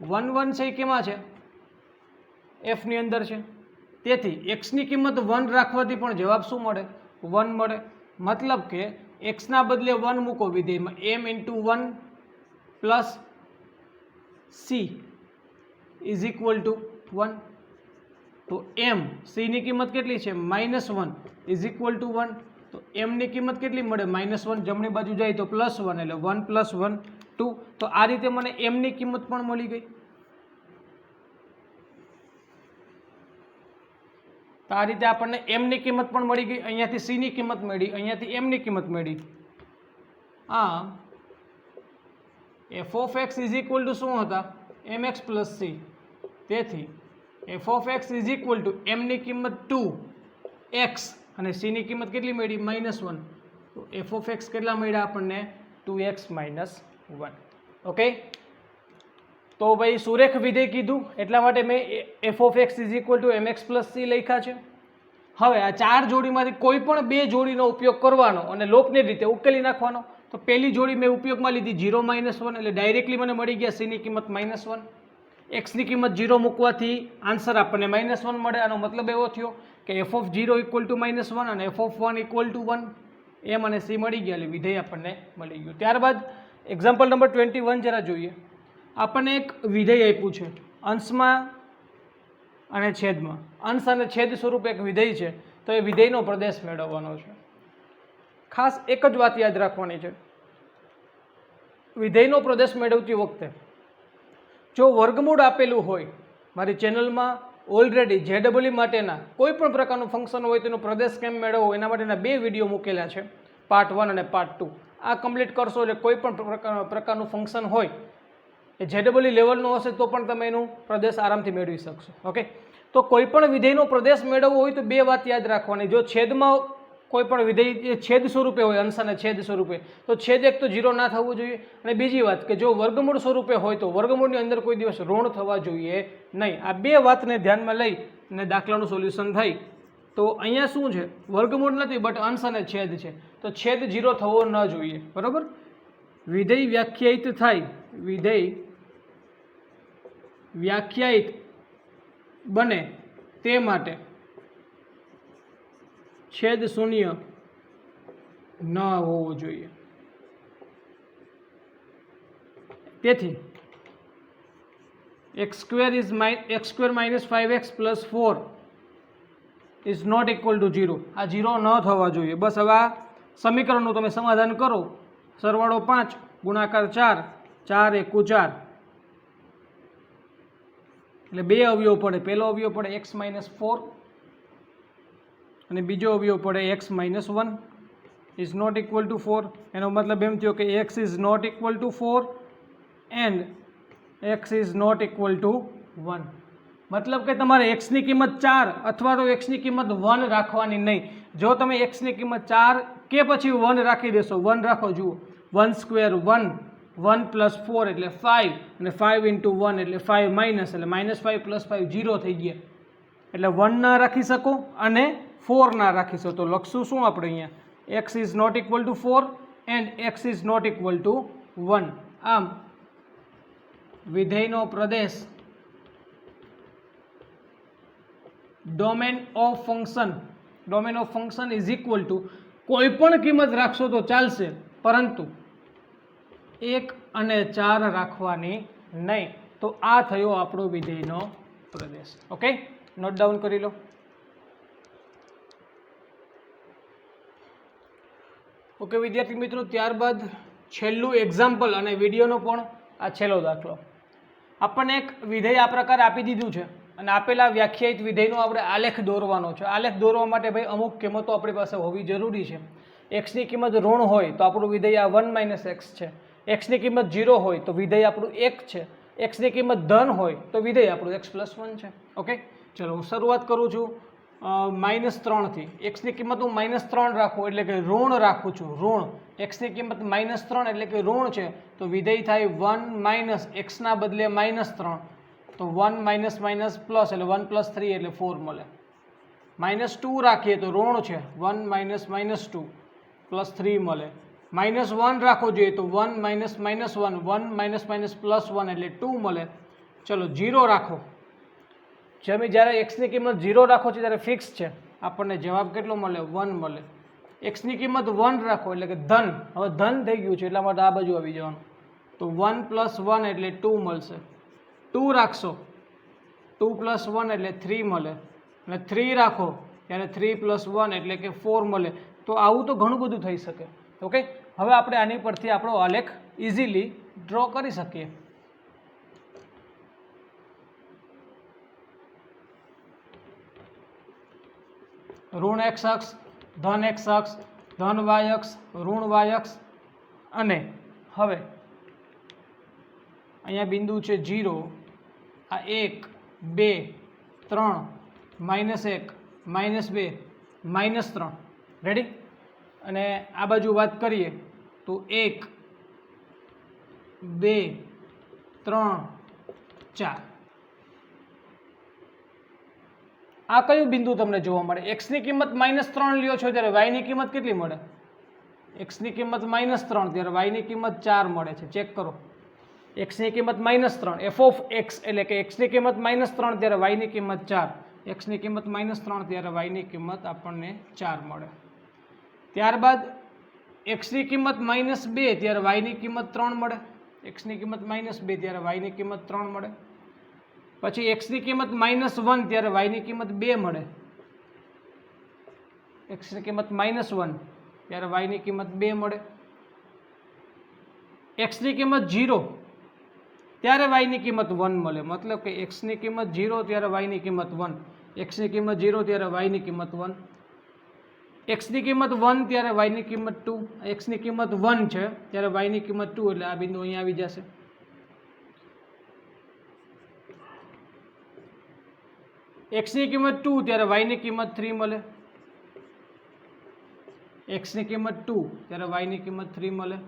1 1 છે એ કેમાં છે? એફની અંદર છે. તેથી એક્સની કિંમત 1 રાખવાથી પણ જવાબ શું મળે? 1 મળે. મતલબ કે એક્સના બદલે 1 મૂકો વિધેયમાં, m into 1 plus she is equal to 1, તો એમ સીની કિંમત કેટલી છે -1 ઇઝ ઇક્વલ ટુ 1, તો એમની કિંમત કેટલી મળે -1, જમણી બાજુ જાય તો +1 એટલે 1 + 1 2, તો આ રીતે મને એમની કિંમત પણ મળી ગઈ. તો આ રીતે આપણને એમની કિંમત પણ મળી ગઈ, અહીંયાથી સીની કિંમત મળી, અહીંયાથી એમની કિંમત મળી. આ f of x is equal two શું હતા mx + c, તેથી F of x is equal two એમની કિંમત 2x અને સીની કિંમત કેટલી મળી -1, તો એફ ઓફ એક્સ કેટલા મળ્યા આપણને 2x - 1. ઓકે, તો ભાઈ સુરેખ વિધેય કીધું એટલા માટે મેં F of x is equal two mx + c લખ્યા છે. હવે આ ચાર જોડીમાંથી કોઈ પણ બે જોડીનો ઉપયોગ કરવાનો અને લોકની રીતે ઉકેલી નાખવાનો. તો પહેલી જોડી મેં ઉપયોગમાં લીધી 0 - 1 એટલે ડાયરેક્ટલી મને મળી ગયા સીની કિંમત -1, એક્સની કિંમત 0 મૂકવાથી આન્સર આપણને -1 મળે. આનો મતલબ એવો થયો કે એફ ઓફ 0 ઇક્વલ ટુ -1 અને એફ ઓફ 1 ઇક્વલ ટુ 1, એમ અને સી મળી ગયા એટલે વિધેય આપણને મળી ગયું. ત્યારબાદ એક્ઝામ્પલ નંબર 21 જરા જોઈએ. આપણને એક વિધેય આપ્યું છે અંશમાં અને છેદમાં. અંશ અને છેદ સ્વરૂપે એક વિધેય છે, તો એ વિધેયનો પ્રદેશ મેળવવાનો છે. ખાસ એક જ વાત યાદ રાખવાની છે, વિધેયનો પ્રદેશ મેળવતી વખતે જો વર્ગમૂળ આપેલું હોય, મારી ચેનલમાં ઓલરેડી JEE માટેના કોઈ પણ પ્રકારનું ફંક્શન હોય તેનો પ્રદેશ કેમ મેળવવો એના માટેના 2 વિડીયો મૂકેલા છે, પાર્ટ 1 અને પાર્ટ 2. આ કમ્પ્લીટ કરશો એટલે કોઈ પણ પ્રકારનું ફંક્શન હોય એ JEE લેવલનું હશે તો પણ તમે એનું પ્રદેશ આરામથી મેળવી શકશો. ઓકે, તો કોઈ પણ વિધેયનો પ્રદેશ મેળવવો હોય તો 2 વાત યાદ રાખવાની. જો છેદમાં કોઈ પણ વિધેય છેદ સ્વરૂપે હોય, અંશ અને છેદ સ્વરૂપે, તો છેદ એક તો 0 ના થવું જોઈએ, અને બીજી વાત કે જો વર્ગમૂળ સ્વરૂપે હોય તો વર્ગમૂળની અંદર કોઈ દિવસ ઋણ થવા જોઈએ નહીં. આ 2 વાતને ધ્યાનમાં લઈ અને દાખલાનું સોલ્યુશન થાય. તો અહીંયા શું છે, વર્ગમૂળ નથી બટ અંશ અને છેદ છે, તો છેદ 0 થવો ન જોઈએ. બરાબર, વિધેય વ્યાખ્યાયિત થાય, વિધેય વ્યાખ્યાયિત બને તે માટે છેદ શૂન્ય ન હોવો જોઈએ. તેથી x² - 5x + 4 is not equal two 0. આ 0 ન થવા જોઈએ. બસ હવે આ સમીકરણનું તમે સમાધાન કરો. સરવાળો 5 ગુણાકાર 4, 4 × 1 = 4 એટલે 2 અવયવ પડે. પહેલો અવયવ પડે x - 4 અને બીજો અવયવ પડે x - 1 is not equal to 4. એનો મતલબ એમ થયો કે x is not equal to 4 and x is not equal to 1. મતલબ કે તમારે x ની કિંમત 4 અથવા તો x ની કિંમત 1 રાખવાની નહીં. જો તમે x ની કિંમત 4 કે પછી 1 રાખી દેશો, 1 રાખો, જુઓ 1² 1, 1 + 4 એટલે 5 અને 5 × 1 એટલે 5 માઇનસ એટલે -5 + 5 0 થઈ ગયા. એટલે 1 ના રાખી શકો અને 4 ના રાખી શકો. તો લખશું શું આપણે અહીંયા, x is not equal to 4 and x is not equal to 1. આમ વિધેયનો પ્રદેશ domain of function is equal to કોઈ પણ કિંમત રાખશો તો ચાલશે, પરંતુ 1 અને 4 રાખવાની નહીં. તો આ થયો આપણો વિધેયનો પ્રદેશ. ઓકે, નોટ ડાઉન કરી લો. ઓકે વિદ્યાર્થી મિત્રો, ત્યારબાદ છેલ્લું એક્ઝામ્પલ અને વિડીયોનો પણ આ છેલ્લો દાખલો. આપણને એક વિધેય આ પ્રકારે આપી દીધું છે અને આપેલા વ્યાખ્યાયિત વિધેયનો આપણે આલેખ દોરવાનો છે. આલેખ દોરવા માટે ભાઈ અમુક કિંમતો આપણી પાસે હોવી જરૂરી છે. એક્સની કિંમત ઋણ હોય તો આપણું વિધેય આ 1 - x છે. એક્સની કિંમત 0 હોય તો વિધેય આપણું 1 છે. એક્સની કિંમત ધન હોય તો વિધેય આપણું x + 1 છે. ઓકે, ચલો હું શરૂઆત કરું છું -3 થી. એક્સની કિંમત હું -3 રાખું એટલે કે ઋણ રાખું છું, ઋણ. એક્સની કિંમત -3 એટલે કે ઋણ છે, તો વિધેય થાય 1 - x ના બદલે -3, તો 1 - પ્લસ એટલે 1 + 3 એટલે 4 મળે. -2 રાખીએ તો ઋણ છે, 1 - 2 +3 મળે. -1 રાખવો જોઈએ તો 1 - 1 1 - +1 એટલે 2 મળે. ચલો 0 રાખો. જ્યારે એક્સની કિંમત 0 રાખો છો ત્યારે ફિક્સ છે, આપણને જવાબ કેટલો મળે, 1 મળે. એક્સની કિંમત 1 રાખો એટલે કે ધન, હવે ધન થઈ ગયું છે એટલા માટે આ બાજુ આવી જવાનું, તો 1 + 1 એટલે 2 મળશે. 2 રાખશો 2 + 1 એટલે 3 મળે અને 3 રાખો ત્યારે 3 + 1 એટલે કે 4 મળે. તો આવું તો ઘણું બધું થઈ શકે. ઓકે, હવે આપણે આની પરથી આપણો આલેખ ઇઝીલી ડ્રો કરી શકીએ. ઋણ x અક્ષ, ધન x અક્ષ, ધન y અક્ષ, ઋણ y અક્ષ અને હવે અહીંયા બિંદુ છે 0, આ 1 2 3 -1 -2 -3. રેડી? અને આ બાજુ વાત કરીએ તો 1 2 3 4. આ કયું બિંદુ તમને જોવા મળે? x ની કિંમત -3 લ્યો છો ત્યારે y ની કિંમત કેટલી મળે? x ની કિંમત -3 ત્યારે y ની કિંમત 4 મળે છે. ચેક કરો. x ની કિંમત -3, f ઓફ x એટલે કે x ની કિંમત -3 ત્યારે y ની કિંમત 4, x ની કિંમત -3 ત્યારે y ની કિંમત આપણને 4 મળે. ત્યારબાદ x ની કિંમત -2 ત્યારે y ની કિંમત 3 મળે, x ની કિંમત -2 ત્યારે y ની કિંમત 3 મળે. પછી x ની કિંમત -1 ત્યારે y ની કિંમત 2 મળે, x ની કિંમત -1 ત્યારે y ની કિંમત 2 મળે. x ની કિંમત 0 ત્યારે y ની કિંમત 1 મળે, મતલબ કે x ની કિંમત 0 ત્યારે y ની કિંમત 1, x ની કિંમત 0 ત્યારે y ની કિંમત 1, x ની કિંમત 1 ત્યારે y ની કિંમત 2, x ની કિંમત 1 છે ત્યારે y ની કિંમત 2, એટલે આ બિંદુ અહીંયા આવી જશે. x ની કિંમત 2 ત્યારે y ની કિંમત 3 મળે, x ની કિંમત 2 ત્યારે y ની કિંમત 3 મળે.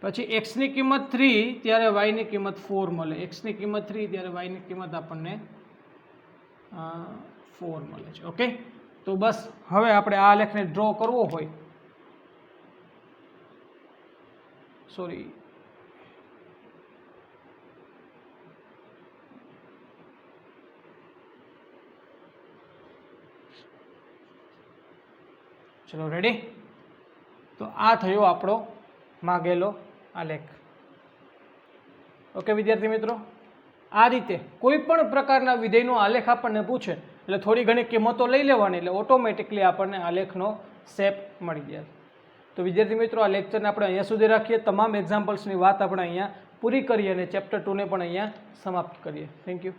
પછી x ની કિંમત 3 ત્યારે y ની કિંમત 4 મળે, x ની કિંમત 3 ત્યારે y ની કિંમત આપણને 4 મળે છે. ઓકે, તો બસ હવે આપણે આ આલેખને ડ્રો કરવો હોય, સોરી ચલો રેડી. તો આ થયો આપણો માગેલો આલેખ. ઓકે વિદ્યાર્થી મિત્રો, આ રીતે કોઈ પણ પ્રકારના વિધેયનો આલેખ આપણને પૂછે એટલે થોડી ઘણી કિંમતો લઈ લેવાની એટલે ઓટોમેટિકલી આપણને આલેખનો શેપ મળી જાય. તો વિદ્યાર્થી મિત્રો, આ લેક્ચરને આપણે અહીંયા સુધી રાખીએ. તમામ એક્ઝામ્પલ્સની વાત આપણે અહીંયા પૂરી કરીએ અને ચેપ્ટર 2 ને પણ અહીંયા સમાપ્ત કરીએ. Thank you.